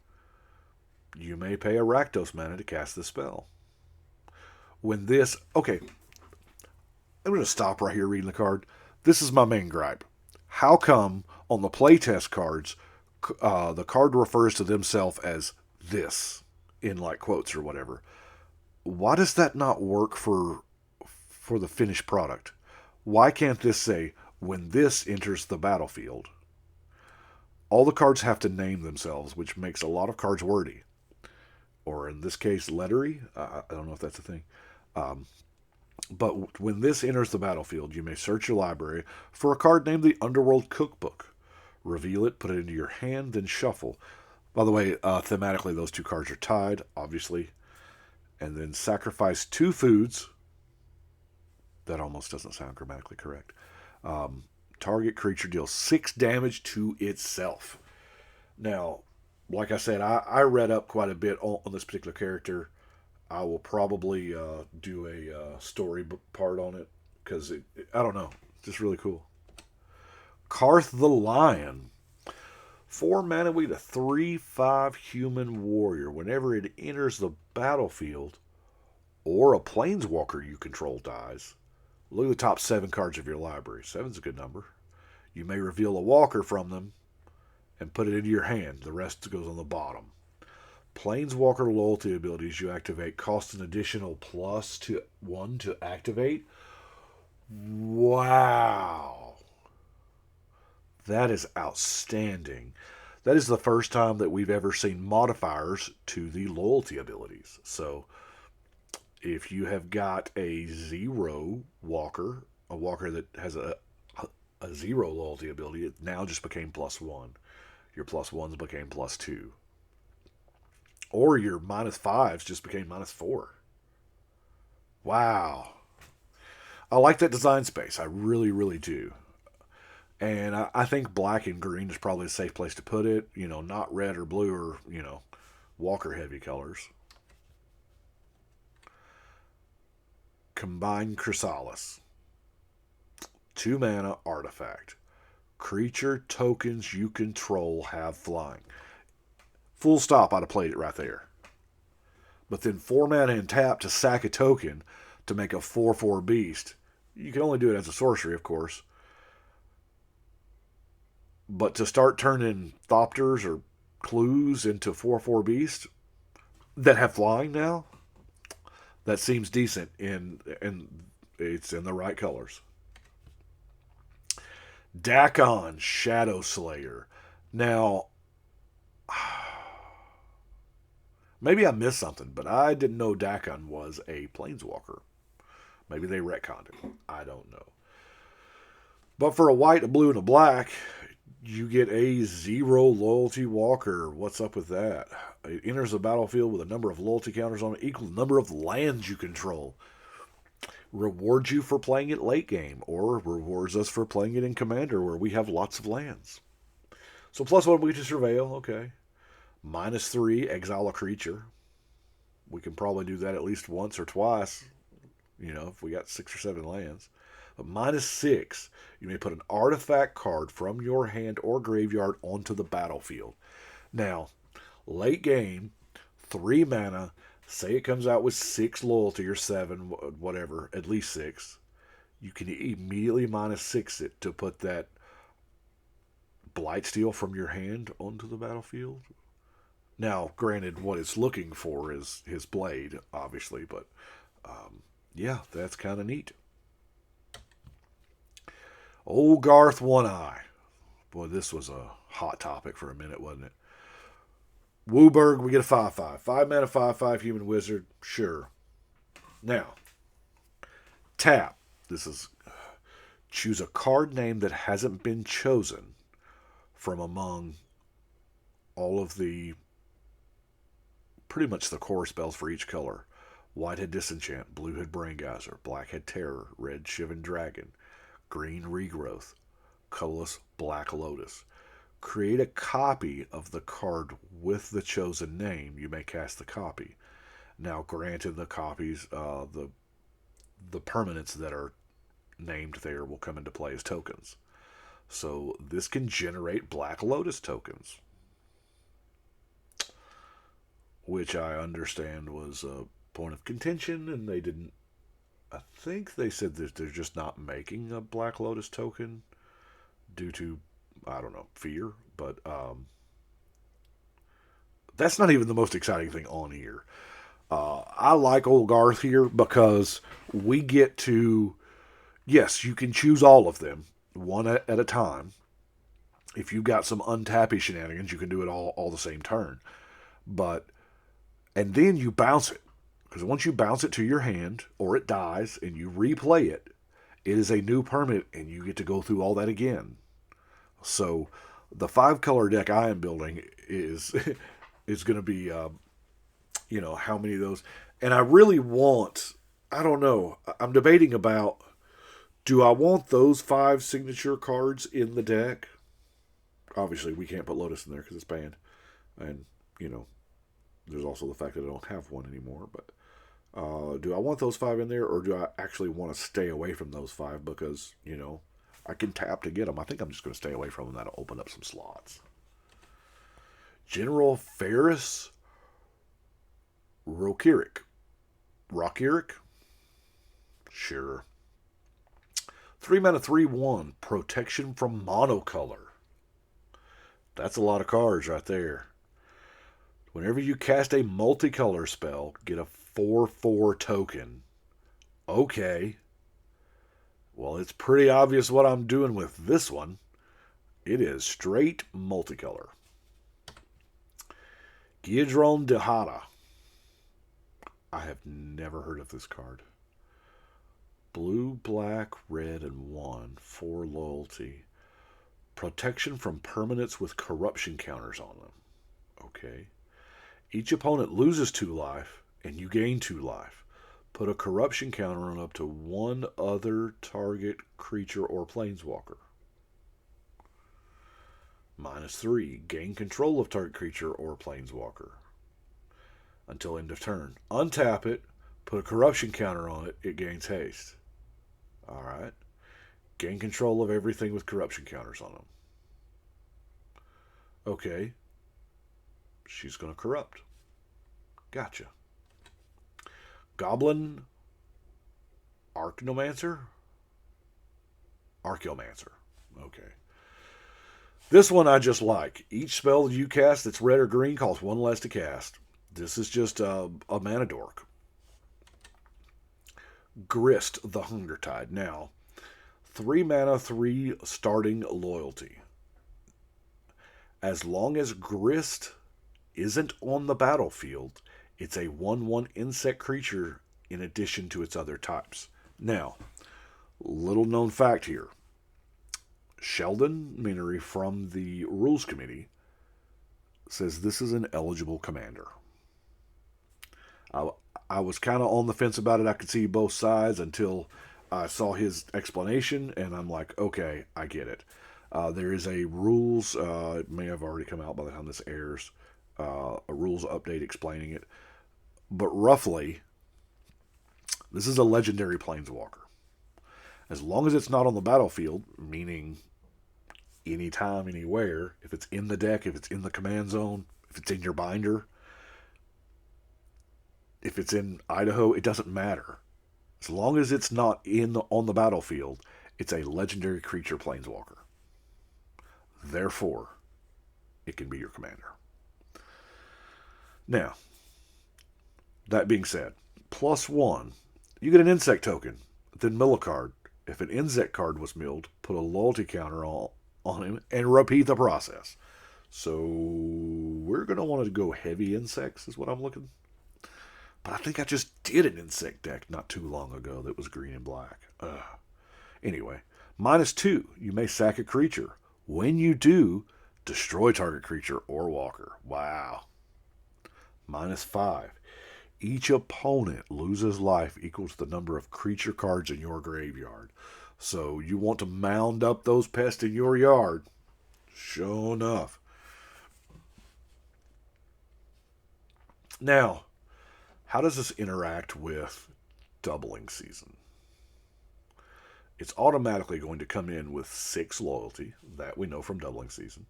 you may pay a Rakdos mana to cast the spell. Okay, I'm going to stop right here reading the card. This is my main gripe. How come on the playtest cards, the card refers to themselves as this, in like quotes or whatever? Why does that not work for the finished product? Why can't this say, when this enters the battlefield? All the cards have to name themselves, which makes a lot of cards wordy. Or in this case, lettery. I don't know if that's a thing. But when this enters the battlefield, you may search your library for a card named the Underworld Cookbook. Reveal it, put it into your hand, then shuffle. By the way, thematically, those two cards are tied, obviously. And then sacrifice 2 foods. That almost doesn't sound grammatically correct. Target creature deals 6 damage to itself. Now, like I said, I read up quite a bit on this particular character. I will probably do a story part on it because I don't know, just really cool. Garth the Lion, 4 mana, we get a 3/5 human warrior. Whenever it enters the battlefield, or a planeswalker you control dies, look at the top 7 cards of your library. 7's a good number. You may reveal a walker from them, and put it into your hand. The rest goes on the bottom. Planeswalker loyalty abilities you activate cost an additional +1 to activate. Wow. That is outstanding. That is the first time that we've ever seen modifiers to the loyalty abilities. So if you have got a 0 walker, a walker that has a 0 loyalty ability, it now just became +1. Your +1s became +2. Or your -5s just became -4. Wow. I like that design space. I really, really do. And I think black and green is probably a safe place to put it. You know, not red or blue or, Walker heavy colors. Combined Chrysalis. 2 mana artifact. Creature tokens you control have flying. Full stop, I'd have played it right there. But then 4 mana and tap to sack a token to make a 4/4 beast. You can only do it as a sorcery, of course. But to start turning Thopters or Clues into 4/4 beast that have flying now, that seems decent, and it's in the right colors. Dakon Shadow Slayer. Now, maybe I missed something, but I didn't know Dakon was a planeswalker. Maybe they retconned it. I don't know. But for a white, a blue, and a black, you get a 0 loyalty walker. What's up with that? It enters the battlefield with a number of loyalty counters on it equal to the number of lands you control. Rewards you for playing it late game, or rewards us for playing it in Commander, where we have lots of lands. So +1 we get to Surveil, okay. -3, exile a creature. We can probably do that at least once or twice, if we got 6 or 7 lands. But -6, you may put an artifact card from your hand or graveyard onto the battlefield. Now, late game, 3 mana, say it comes out with 6 loyalty or 7, whatever, at least 6. You can immediately -6 it to put that Blightsteel from your hand onto the battlefield. Now, granted, what it's looking for is his blade, obviously, but yeah, that's kind of neat. Old Garth One-Eye. Boy, this was a hot topic for a minute, wasn't it? Wooburg, we get a 5/5. 5 mana, 5/5 human wizard. Sure. Now, tap. This is choose a card name that hasn't been chosen from among all of the, pretty much the core spells for each color. Whitehead Disenchant, Bluehead Braingeyser, Blackhead Terror, Red Shivan Dragon, Green Regrowth, colorless Black Lotus. Create a copy of the card with the chosen name. You may cast the copy. Now, granted, the copies, the permanents that are named there will come into play as tokens. So this can generate Black Lotus tokens, which I understand was a point of contention, and they didn't. I think they said that they're just not making a Black Lotus token due to, I don't know, fear. But that's not even the most exciting thing on here. I like old Garth here because we get to, yes, you can choose all of them, one at a time. If you've got some untappy shenanigans, you can do it all the same turn. And then you bounce it. Because once you bounce it to your hand, or it dies, and you replay it, it is a new permanent, and you get to go through all that again. So, the 5-color deck I am building is going to be, how many of those. And I really want, I don't know, I'm debating about, do I want those 5 signature cards in the deck? Obviously, we can't put Lotus in there because it's banned. And, there's also the fact that I don't have one anymore, but do I want those 5 in there, or do I actually want to stay away from those 5 because, I can tap to get them? I think I'm just going to stay away from them. That'll open up some slots. General Ferris Rockeric. Sure. 3 mana, 3/1. Protection from monocolor. That's a lot of cards right there. Whenever you cast a multicolor spell, get a 4/4 token. Okay. Well, it's pretty obvious what I'm doing with this one. It is straight multicolor. Giedron Dehada. I have never heard of this card. Blue, black, red, and 1. 4 loyalty. Protection from permanents with corruption counters on them. Okay. Each opponent loses 2 life, and you gain 2 life. Put a corruption counter on up to 1 other target creature or planeswalker. -3. Gain control of target creature or planeswalker. Until end of turn. Untap it. Put a corruption counter on it. It gains haste. Alright. Gain control of everything with corruption counters on them. Okay. She's going to corrupt. Gotcha. Goblin Archnomancer? Archaeomancer. Okay. This one I just like. Each spell you cast that's red or green costs 1 less to cast. This is just a mana dork. Grist the Hunger Tide. Now, 3 mana, 3 starting loyalty. As long as Grist isn't on the battlefield, it's a 1/1 insect creature in addition to its other types. Now, little known fact here. Sheldon Minery from the Rules Committee says this is an eligible commander. I was kind of on the fence about it. I could see both sides until I saw his explanation, and I'm like, okay, I get it. There is a rules, it may have already come out by the time this airs, a rules update explaining it. But roughly, this is a legendary planeswalker. As long as it's not on the battlefield, meaning anytime, anywhere, if it's in the deck, if it's in the command zone, if it's in your binder, if it's in Idaho, it doesn't matter. As long as it's not on the battlefield, it's a legendary creature planeswalker. Therefore, it can be your commander. Now, that being said, +1, you get an insect token, then mill a card. If an insect card was milled, put a loyalty counter on him and repeat the process. So we're going to want to go heavy insects is what I'm looking. But I think I just did an insect deck not too long ago that was green and black. Anyway, -2, you may sack a creature. When you do, destroy target creature or walker. Wow. -5, each opponent loses life equal to the number of creature cards in your graveyard. So you want to mound up those pests in your yard. Sure enough. Now, how does this interact with doubling season? It's automatically going to come in with 6 loyalty. That we know from doubling season.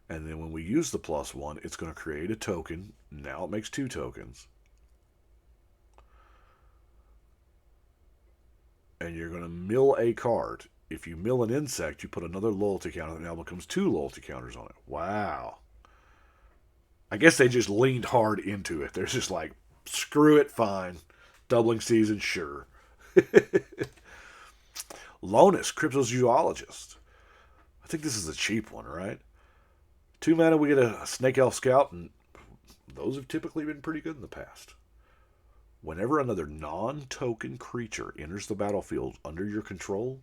And then when we use the +1, it's going to create a token. Now it makes 2 tokens. And you're going to mill a card. If you mill an insect, you put another loyalty counter that now becomes 2 loyalty counters on it. Wow. I guess they just leaned hard into it. They're just like, screw it, fine. Doubling season, sure. Lonus, Cryptozoologist. I think this is a cheap one, right? 2 mana, we get a Snake Elf Scout, and those have typically been pretty good in the past. Whenever another non-token creature enters the battlefield under your control,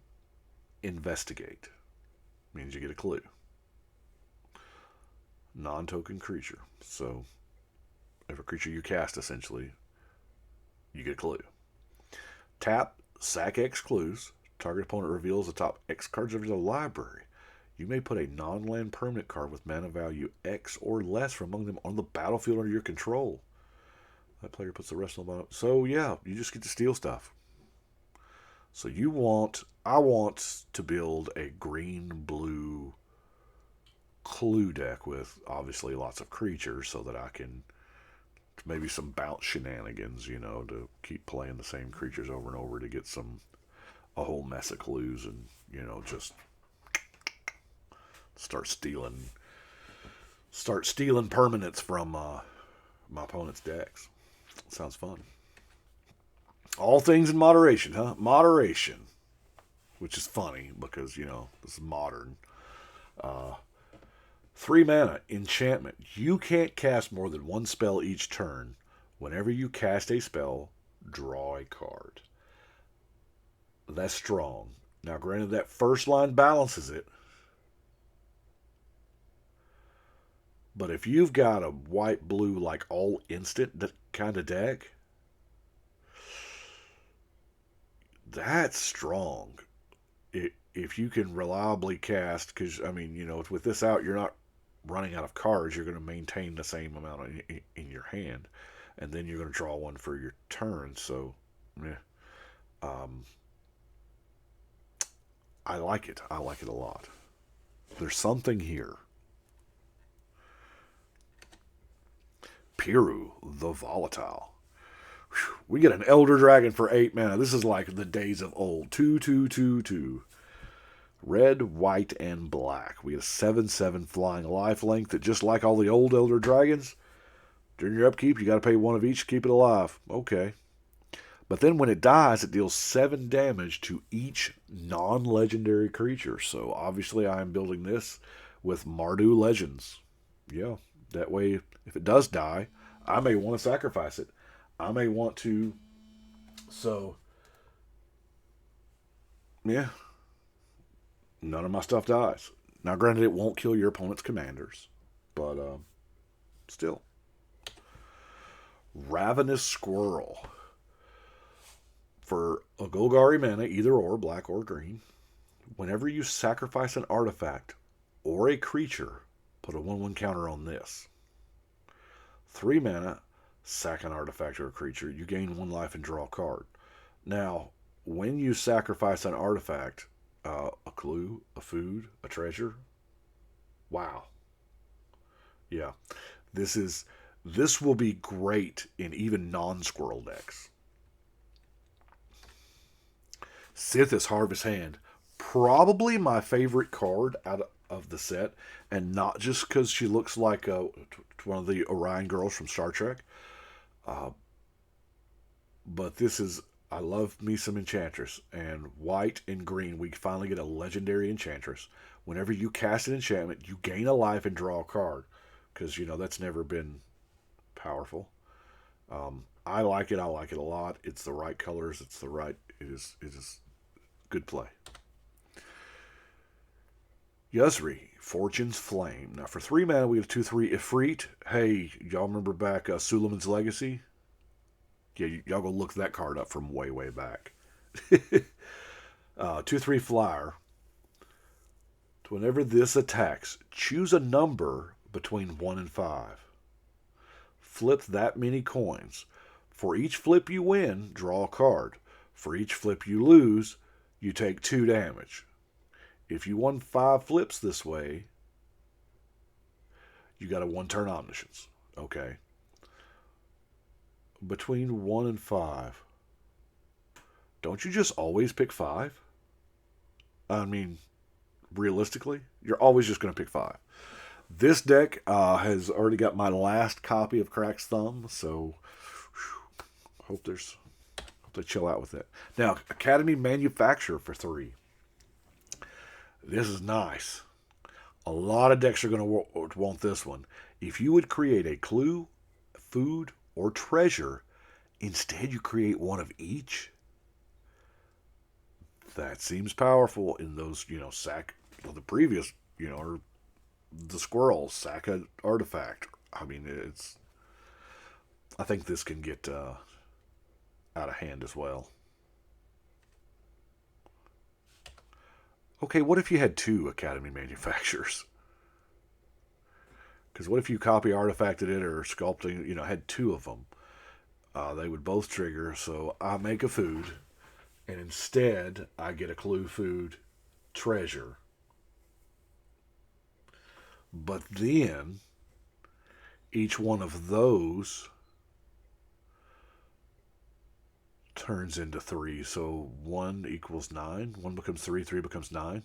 investigate. Means you get a clue. Non-token creature. So, every creature you cast, essentially, you get a clue. Tap, sack X clues. Target opponent reveals the top X cards of your library. You may put a non-land permanent card with mana value X or less from among them on the battlefield under your control. That player puts the rest on the bottom. So, yeah, you just get to steal stuff. So I want to build a green-blue clue deck with, obviously, lots of creatures so that I can, maybe some bounce shenanigans, to keep playing the same creatures over and over to get a whole mess of clues and, just start stealing Start stealing permanents from my opponent's decks. Sounds fun. All things in moderation, huh? Moderation. Which is funny because, this is modern. 3 mana, enchantment. You can't cast more than one spell each turn. Whenever you cast a spell, draw a card. That's strong. Now, granted, that first line balances it. But if you've got a white-blue, like all instant kind of deck, that's strong. If you can reliably cast, because, with this out, you're not running out of cards. You're going to maintain the same amount in your hand. And then you're going to draw one for your turn. So, I like it. I like it a lot. There's something here. Piru, the Volatile. Whew. We get an Elder Dragon for 8 mana. This is like the days of old. 2/2/2/2. Red, white, and black. We get a 7/7 flying lifelink that, just like all the old Elder Dragons, during your upkeep, you got to pay one of each to keep it alive. Okay. But then when it dies, it deals 7 damage to each non-legendary creature. So obviously I am building this with Mardu Legends. Yeah, that way if it does die, I may want to sacrifice it. I may want to... So, yeah. None of my stuff dies. Now, granted, it won't kill your opponent's commanders. But, still. Ravenous Squirrel. For a Golgari mana, either or, black or green, whenever you sacrifice an artifact or a creature, put a 1/1 counter on this. 3 mana, sack an artifact or a creature. You gain 1 life and draw a card. Now, when you sacrifice an artifact, a clue, a food, a treasure, wow. Yeah, this will be great in even non-squirrel decks. Sithis Harvest Hand. Probably my favorite card out of the set. And not just because she looks like one of the Orion girls from Star Trek. But this is... I love me some Enchantress. And white and green, we finally get a legendary Enchantress. Whenever you cast an enchantment, you gain a life and draw a card. Because, that's never been powerful. I like it. I like it a lot. It's the right colors. It is good play. Yuzri, Fortune's Flame. Now for 3 mana, we have 2/3 Ifrit. Hey, y'all remember back Suleiman's Legacy? Yeah, y'all go look that card up from way, way back. 2/3 Flyer. Whenever this attacks, choose a number between 1 and 5. Flip that many coins. For each flip you win, draw a card. For each flip you lose, you take 2 damage. If you won 5 flips this way, you got a 1-turn omniscience. Okay. Between 1 and 5, don't you just always pick 5? I mean, realistically, you're always just going to pick 5. This deck has already got my last copy of Crack's Thumb, so hope they chill out with it. Now, Academy Manufacturer for 3. This is nice. A lot of decks are going to want this one. If you would create a clue, food, or treasure, instead you create one of each. That seems powerful in those, sack, the previous, or the squirrel, sack an artifact. I mean, I think this can get out of hand as well. Okay, what if you had 2 Academy Manufacturers? Because what if you copy artifacted it or sculpting, had 2 of them? They would both trigger, so I make a food, and instead I get a clue, food, treasure. But then each one of those turns into 3. So 1 equals 9. 1 becomes 3. 3 becomes 9.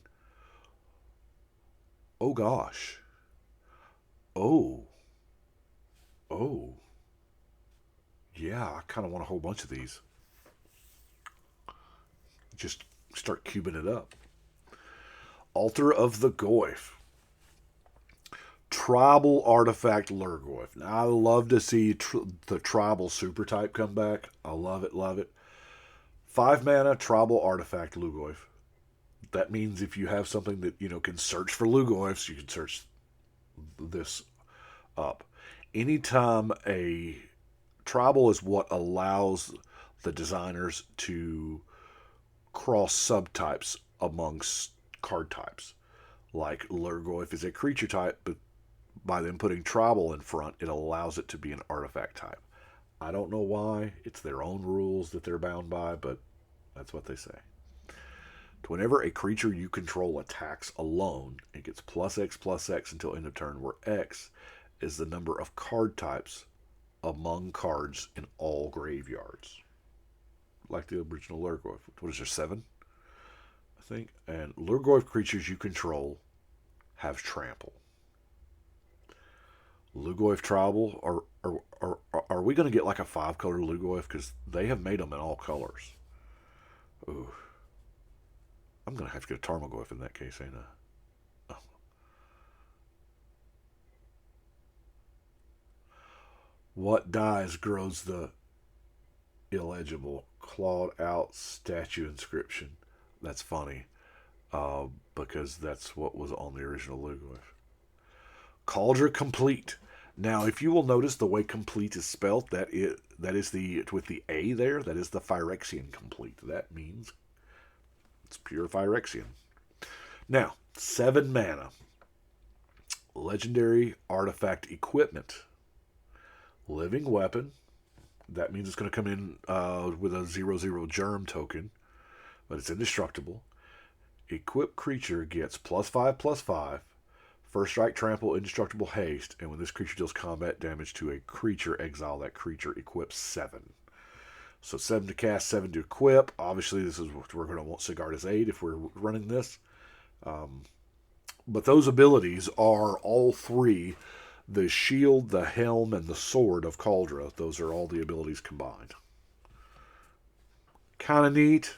Oh gosh. Oh. Oh. Yeah, I kind of want a whole bunch of these. Just start cubing it up. Altar of the Goyf. Tribal Artifact Lurgoyf. Now, I love to see the Tribal Super type come back. I love it, love it. 5 mana Tribal Artifact Lugoyf. That means if you have something that, can search for Lugoyfs, you can search this up. Anytime a Tribal is what allows the designers to cross subtypes amongst card types. Like Lurgoyf is a creature type, but by them putting Tribal in front, it allows it to be an artifact type. I don't know why. It's their own rules that they're bound by, but that's what they say. Whenever a creature you control attacks alone, it gets +X until end of turn, where X is the number of card types among cards in all graveyards. Like the original Lurgoyf. What is there, 7? I think. And Lurgoyf creatures you control have trample. Lugoyf Tribal, are we going to get like a 5-color Lugoyf? Because they have made them in all colors. Ooh. I'm going to have to get a Tarmogoyf in that case, ain't I? Oh. What dies grows the illegible clawed out statue inscription? That's funny. Because that's what was on the original Lugoyf. Cauldron Complete. Now, if you will notice the way complete is spelt, that is the with the A there, that is the Phyrexian complete. That means it's pure Phyrexian. Now, 7 mana. Legendary Artifact Equipment. Living Weapon. That means it's going to come in with a 0/0 germ token, but it's indestructible. Equipped creature gets +5/+5. First strike, trample, indestructible, haste, and when this creature deals combat damage to a creature, exile that creature. Equips 7. So 7 to cast, 7 to equip. Obviously, this is what we're going to want Siegwarth's Aid if we're running this. But those abilities are all 3: the shield, the helm, and the sword of Cauldron. Those are all the abilities combined. Kind of neat.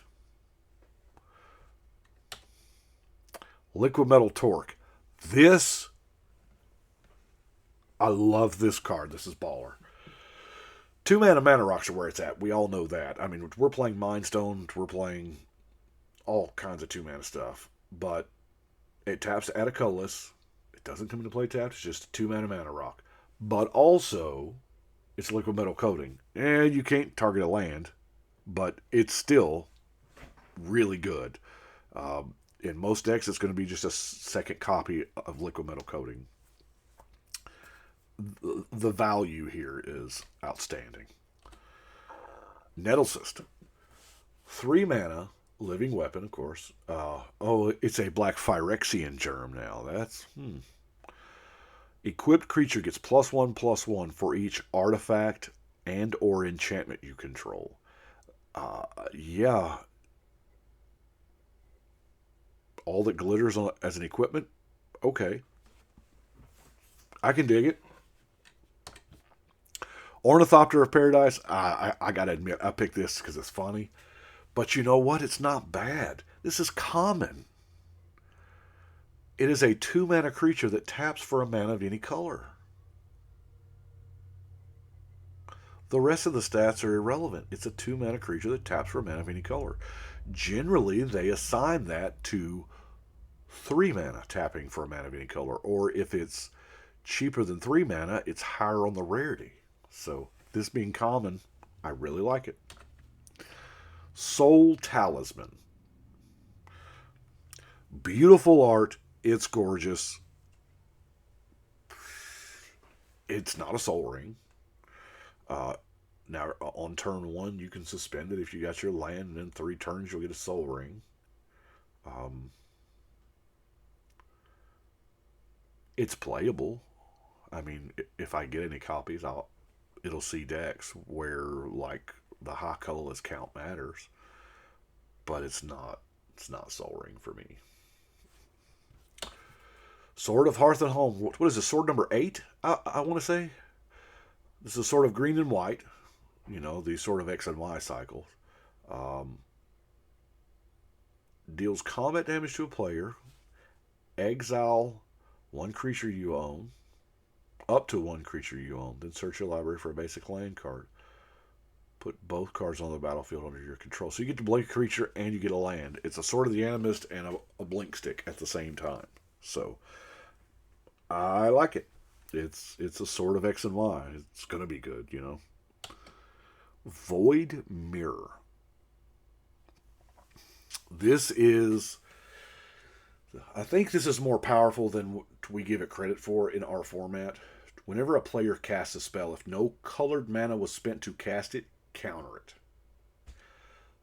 Liquid Metal Torque. This, I love this card. This is baller. 2 mana rocks are where it's at. We all know that. I mean, we're playing Mind Stone. We're playing all kinds of 2 mana stuff. But it taps to add a colorless. It doesn't come into play tapped. It's just a 2 mana rock. But also, it's liquid metal coating. And you can't target a land. But it's still really good. In most decks, it's going to be just a second copy of liquid metal coating. The value here is outstanding. Nettle System. 3 mana, living weapon, of course. It's a black Phyrexian germ now. That's, Equipped creature gets +1/+1 for each artifact and or enchantment you control. Yeah. All that glitters as an equipment? Okay. I can dig it. Ornithopter of Paradise, I gotta admit, I picked this because it's funny. But you know what? It's not bad. This is common. It is a 2 mana creature that taps for a mana of any color. The rest of the stats are irrelevant. It's a 2 mana creature that taps for a mana of any color. Generally, they assign that to 3 mana tapping for a mana of any color. Or if it's cheaper than 3 mana, it's higher on the rarity. So, this being common, I really like it. Soul Talisman. Beautiful art. It's gorgeous. It's not a soul ring. Now, on turn 1, you can suspend it if you got your land, and in 3 turns, you'll get a soul ring. It's playable. I mean, if I get any copies, it'll see decks where, like, the high colorless count matters. But it's not soul ring for me. Sword of Hearth and Home. What is this? Sword number 8, I want to say? This is sort of green and white. You know, these sort of X and Y cycles. Um, Deals combat damage to a player. Exile one creature you own. Up to one creature you own. Then search your library for a basic land card. Put both cards on the battlefield under your control. So you get to blink a creature and you get a land. It's a Sword of the Animist and a blink stick at the same time. So I like it. It's a sort of X and Y. It's going to be good, you know. Void Mirror. This is... I think this is more powerful than what we give it credit for in our format. Whenever a player casts a spell, if no colored mana was spent to cast it, counter it.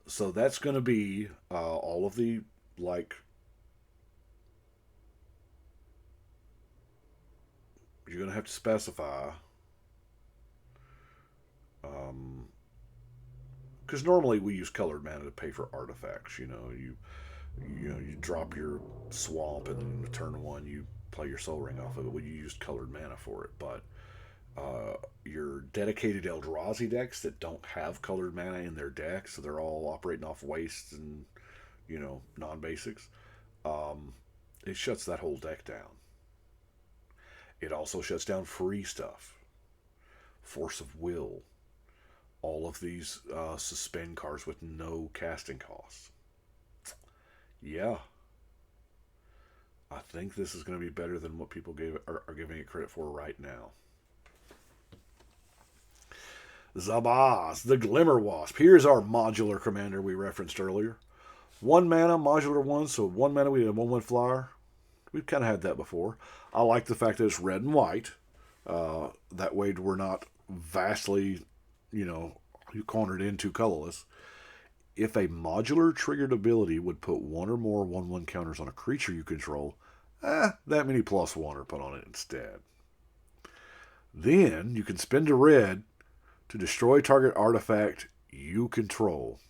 So that's going to be all of the, like... You're going to have to specify... because normally we use colored mana to pay for artifacts. You know, you drop your swamp, and then turn 1 you play your Soul Ring off of it. Well, you used colored mana for it, but your dedicated Eldrazi decks that don't have colored mana in their deck, so they're all operating off wastes and, you know, non-basics, it shuts that whole deck down. It also shuts down free stuff. Force of Will. All of these suspend cards with no casting costs. Yeah. I think this is going to be better than what people are giving it credit for right now. Zabaz, the Glimmer Wasp. Here's our modular commander we referenced earlier. 1 mana, modular 1, so 1 mana we have a 1/1 flyer. We've kind of had that before. I like the fact that it's red and white. That way we're not vastly, you know, cornered into colorless. If a modular triggered ability would put 1 or more 1/1 counters on a creature you control, that many +1 are put on it instead. Then you can spend a red to destroy target artifact you control.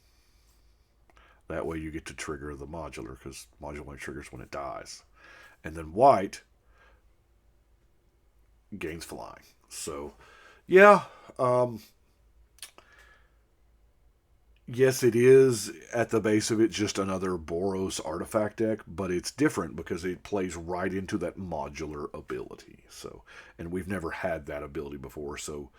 That way you get to trigger the modular, because modular triggers when it dies. And then white gains flying. So, yeah, yes, it is at the base of it just another Boros artifact deck, but it's different because it plays right into that modular ability. So, and we've never had that ability before, so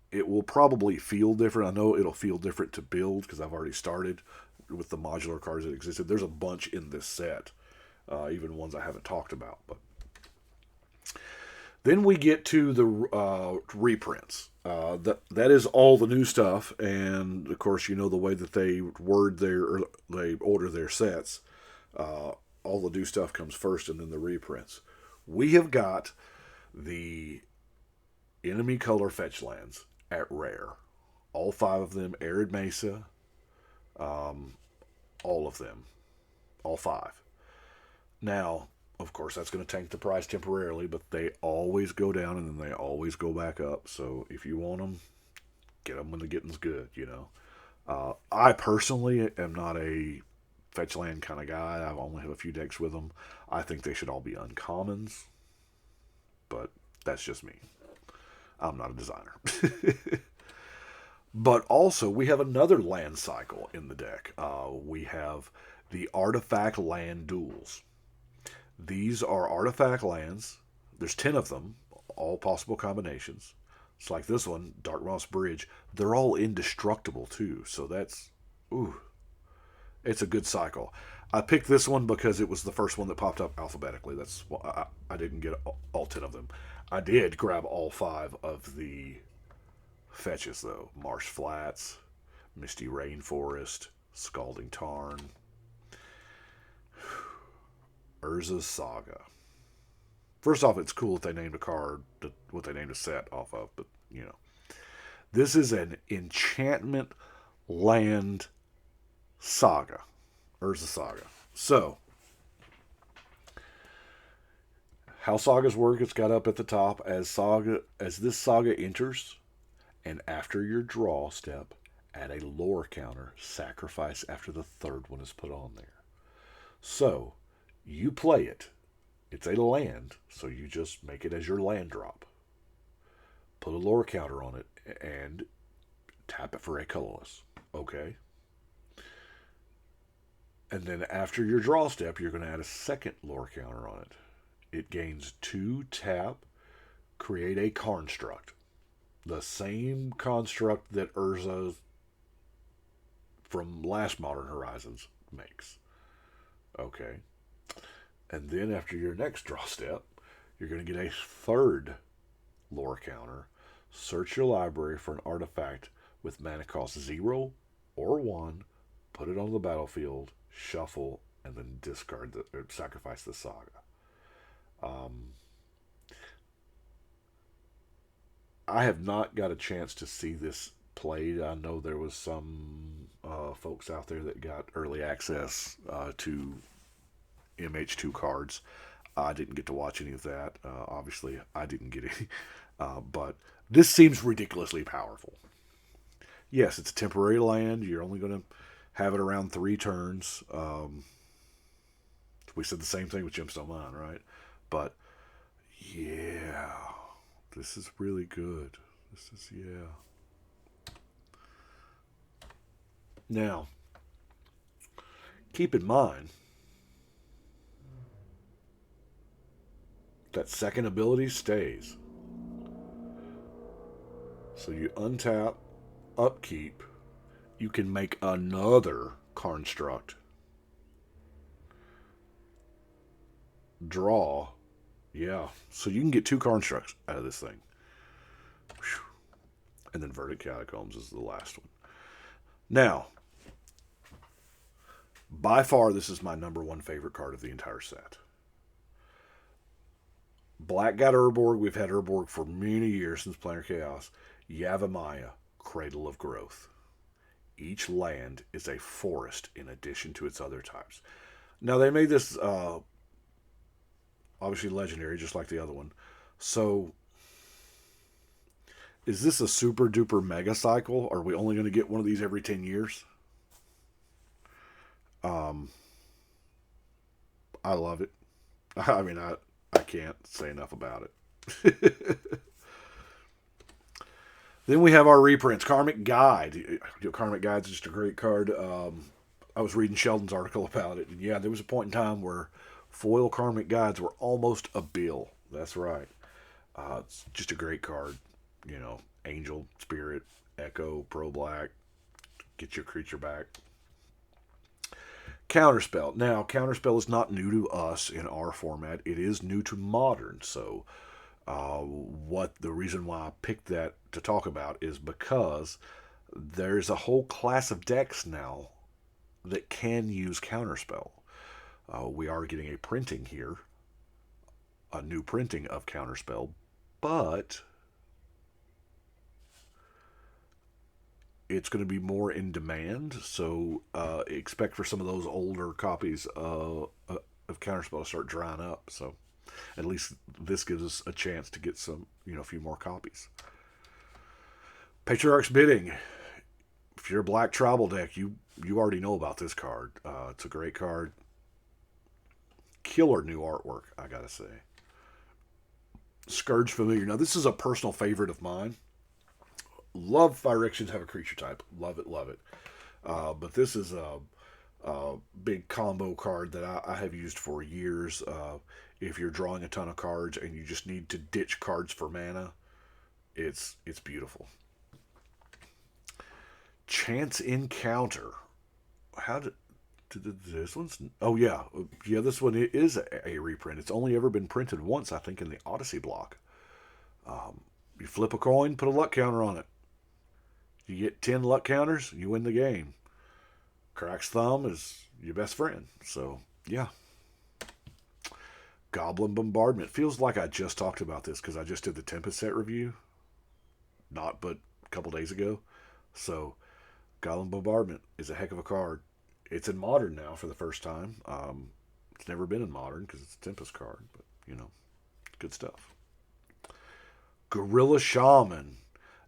it will probably feel different. I know it'll feel different to build because I've already started with the modular cards that existed. There's a bunch in this set, even ones I haven't talked about. But then we get to the reprints. That is all the new stuff, and of course, you know the way that they order their sets. All the new stuff comes first, and then the reprints. We have got the enemy color fetch lands at rare. All 5 of them, Arid Mesa, all of them, all 5. Now, of course, that's going to tank the price temporarily, but they always go down and then they always go back up. So if you want them, get them when the getting's good, you know. I personally am not a fetch land kind of guy. I only have a few decks with them. I think they should all be uncommons, but that's just me. I'm not a designer. But also, we have another land cycle in the deck. We have the Artifact Land Duels. These are artifact lands. There's 10 of them, all possible combinations. It's like this one, Dark Moss Bridge. They're all indestructible, too. So that's, it's a good cycle. I picked this one because it was the first one that popped up alphabetically. That's why I didn't get all 10 of them. I did grab all 5 of the fetches, though. Marsh Flats, Misty Rainforest, Scalding Tarn, Urza's Saga. First off, it's cool that they named a card what they named a set off of, but, you know. This is an enchantment land saga. Urza Saga. So, how sagas work, it's got up at the top as this saga enters, and after your draw step, add a lore counter, sacrifice after the 3rd one is put on there. So, you play it. It's a land, so you just make it as your land drop. Put a lore counter on it, and tap it for a colorless. Okay. And then after your draw step, you're going to add a second lore counter on it. It gains 2 tap, create a construct. The same construct that Urza from last Modern Horizons makes. Okay. And then after your next draw step, you're going to get a third lore counter. Search your library for an artifact with mana cost 0 or 1, put it on the battlefield, shuffle, and then discard or sacrifice the saga. I have not got a chance to see this played. I know there was some folks out there that got early access to MH2 cards. I didn't get to watch any of that. Obviously, I didn't get any. But this seems ridiculously powerful. Yes, it's a temporary land. You're only going to have it around 3 turns. We said the same thing with Gemstone Mine, right? But, yeah, this is really good. This is, yeah. Now, keep in mind that second ability stays. So you untap, upkeep, you can make another construct, draw, yeah. So you can get 2 constructs out of this thing. Whew. And then Verdict Catacombs is the last one. Now, by far, this is my number 1 favorite card of the entire set. Black got Urborg. We've had Urborg for many years since Planar Chaos. Yavimaya, Cradle of Growth. Each land is a forest in addition to its other types. Now, they made this obviously legendary, just like the other one. So, is this a super duper mega cycle? Are we only going to get one of these every 10 years? I love it. I mean, I can't say enough about it. Then we have our reprints. Karmic Guide. Karmic Guide's just a great card. I was reading Sheldon's article about it, and yeah, there was a point in time where foil Karmic Guides were almost a bill. That's right. It's just a great card. You know, Angel, Spirit, Echo, Pro Black. Get your creature back. Counterspell. Now, Counterspell is not new to us in our format. It is new to Modern. So, what the reason why I picked that to talk about is because there's a whole class of decks now that can use Counterspell. We are getting a printing here, a new printing of Counterspell, but it's going to be more in demand, so expect for some of those older copies of Counterspell to start drying up. So at least this gives us a chance to get some, a few more copies. Patriarch's Bidding. If you're a black tribal deck, you already know about this card. It's a great card. Killer new artwork, I gotta say. Scourge Familiar. Now, this is a personal favorite of mine. Love Phyrexians have a creature type. Love it, love it. But this is a big combo card that I have used for years. If you're drawing a ton of cards and you just need to ditch cards for mana, it's beautiful. Chance Encounter. How did this one's? Oh yeah, this one is a reprint. It's only ever been printed once, I think, in the Odyssey block. You flip a coin, put a luck counter on it. You get 10 luck counters, you win the game. Crack's Thumb is your best friend. So, yeah. Goblin Bombardment. Feels like I just talked about this because I just did the Tempest set review. Not but a couple days ago. So, Goblin Bombardment is a heck of a card. It's in Modern now for the first time. It's never been in Modern because it's a Tempest card. But, good stuff. Gorilla Shaman.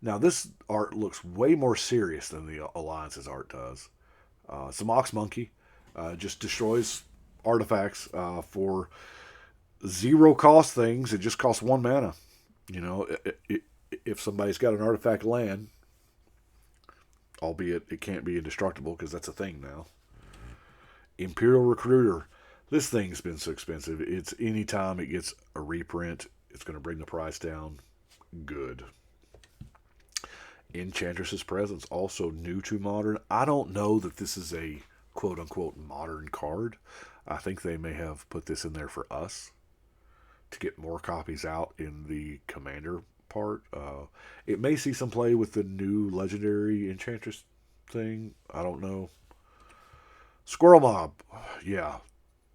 Now, this art looks way more serious than the Alliance's art does. It's a Mox Monkey. Just destroys artifacts for zero cost things. It just costs 1 mana. You know, if somebody's got an artifact land, albeit it can't be indestructible because that's a thing now. Imperial Recruiter. This thing's been so expensive. It's anytime it gets a reprint, it's going to bring the price down. Good. Enchantress's Presence, also new to Modern. I don't know that this is a quote-unquote modern card. I think they may have put this in there for us to get more copies out in the Commander part. It may see some play with the new Legendary Enchantress thing. I don't know. Squirrel Mob. Yeah,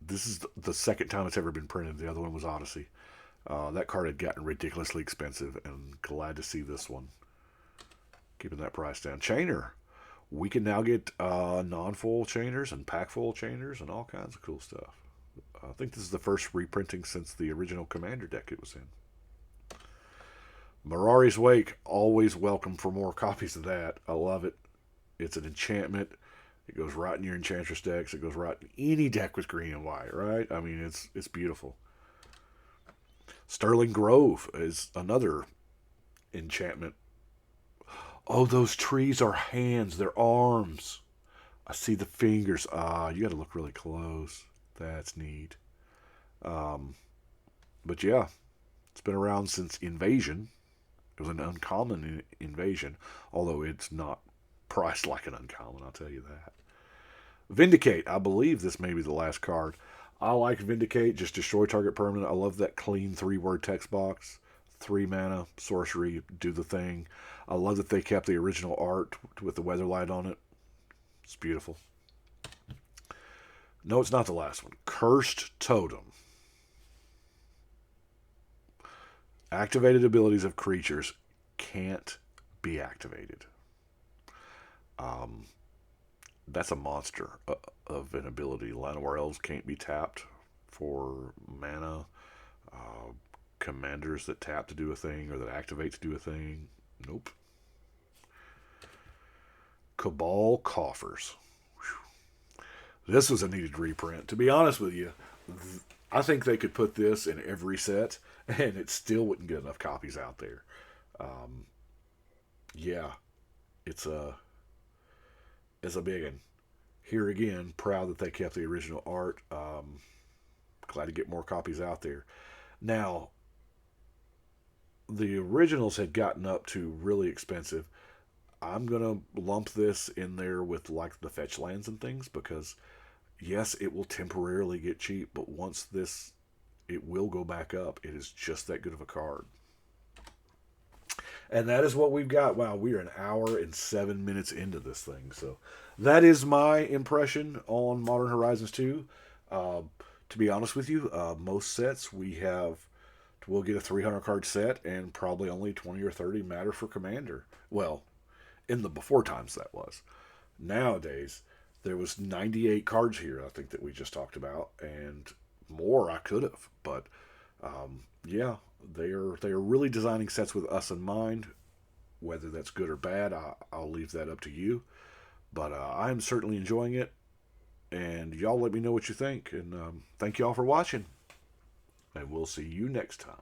this is the second time it's ever been printed. The other one was Odyssey. That card had gotten ridiculously expensive, and glad to see this one keeping that price down. Chainer. We can now get non-foil chainers and pack-foil chainers and all kinds of cool stuff. I think this is the first reprinting since the original Commander deck it was in. Mirari's Wake. Always welcome for more copies of that. I love it. It's an enchantment. It goes right in your Enchantress decks. It goes right in any deck with green and white, right? I mean, it's beautiful. Sterling Grove is another enchantment. Oh, those trees are hands. They're arms. I see the fingers. You got to look really close. That's neat. But yeah, it's been around since Invasion. It was an uncommon Invasion, although it's not priced like an uncommon, I'll tell you that. Vindicate. I believe this may be the last card. I like Vindicate. Just destroy target permanent. I love that clean 3-word text box. 3 mana, sorcery, do the thing. I love that they kept the original art with the Weatherlight on it. It's beautiful. No, it's not the last one. Cursed Totem. Activated abilities of creatures can't be activated. That's a monster of an ability. Llanowar Elves can't be tapped for mana. Commanders that tap to do a thing or that activate to do a thing. Nope. Cabal Coffers. Whew. This was a needed reprint. To be honest with you, I think they could put this in every set and it still wouldn't get enough copies out there. Yeah, it's a big one. Here again, proud that they kept the original art. Glad to get more copies out there. Now, the originals had gotten up to really expensive. I'm going to lump this in there with like the fetch lands and things because, yes, it will temporarily get cheap, but once this, it will go back up. It is just that good of a card. And that is what we've got. Wow, we are an hour and 7 minutes into this thing. So that is my impression on Modern Horizons 2. To be honest with you, most sets we'll get a 300 card set and probably only 20 or 30 matter for Commander. Well, in the before times that was. Nowadays, there was 98 cards here, I think, that we just talked about, and more I could have. But yeah, they are really designing sets with us in mind. Whether that's good or bad, I'll leave that up to you. But I'm certainly enjoying it, and y'all let me know what you think. And thank y'all for watching, and we'll see you next time.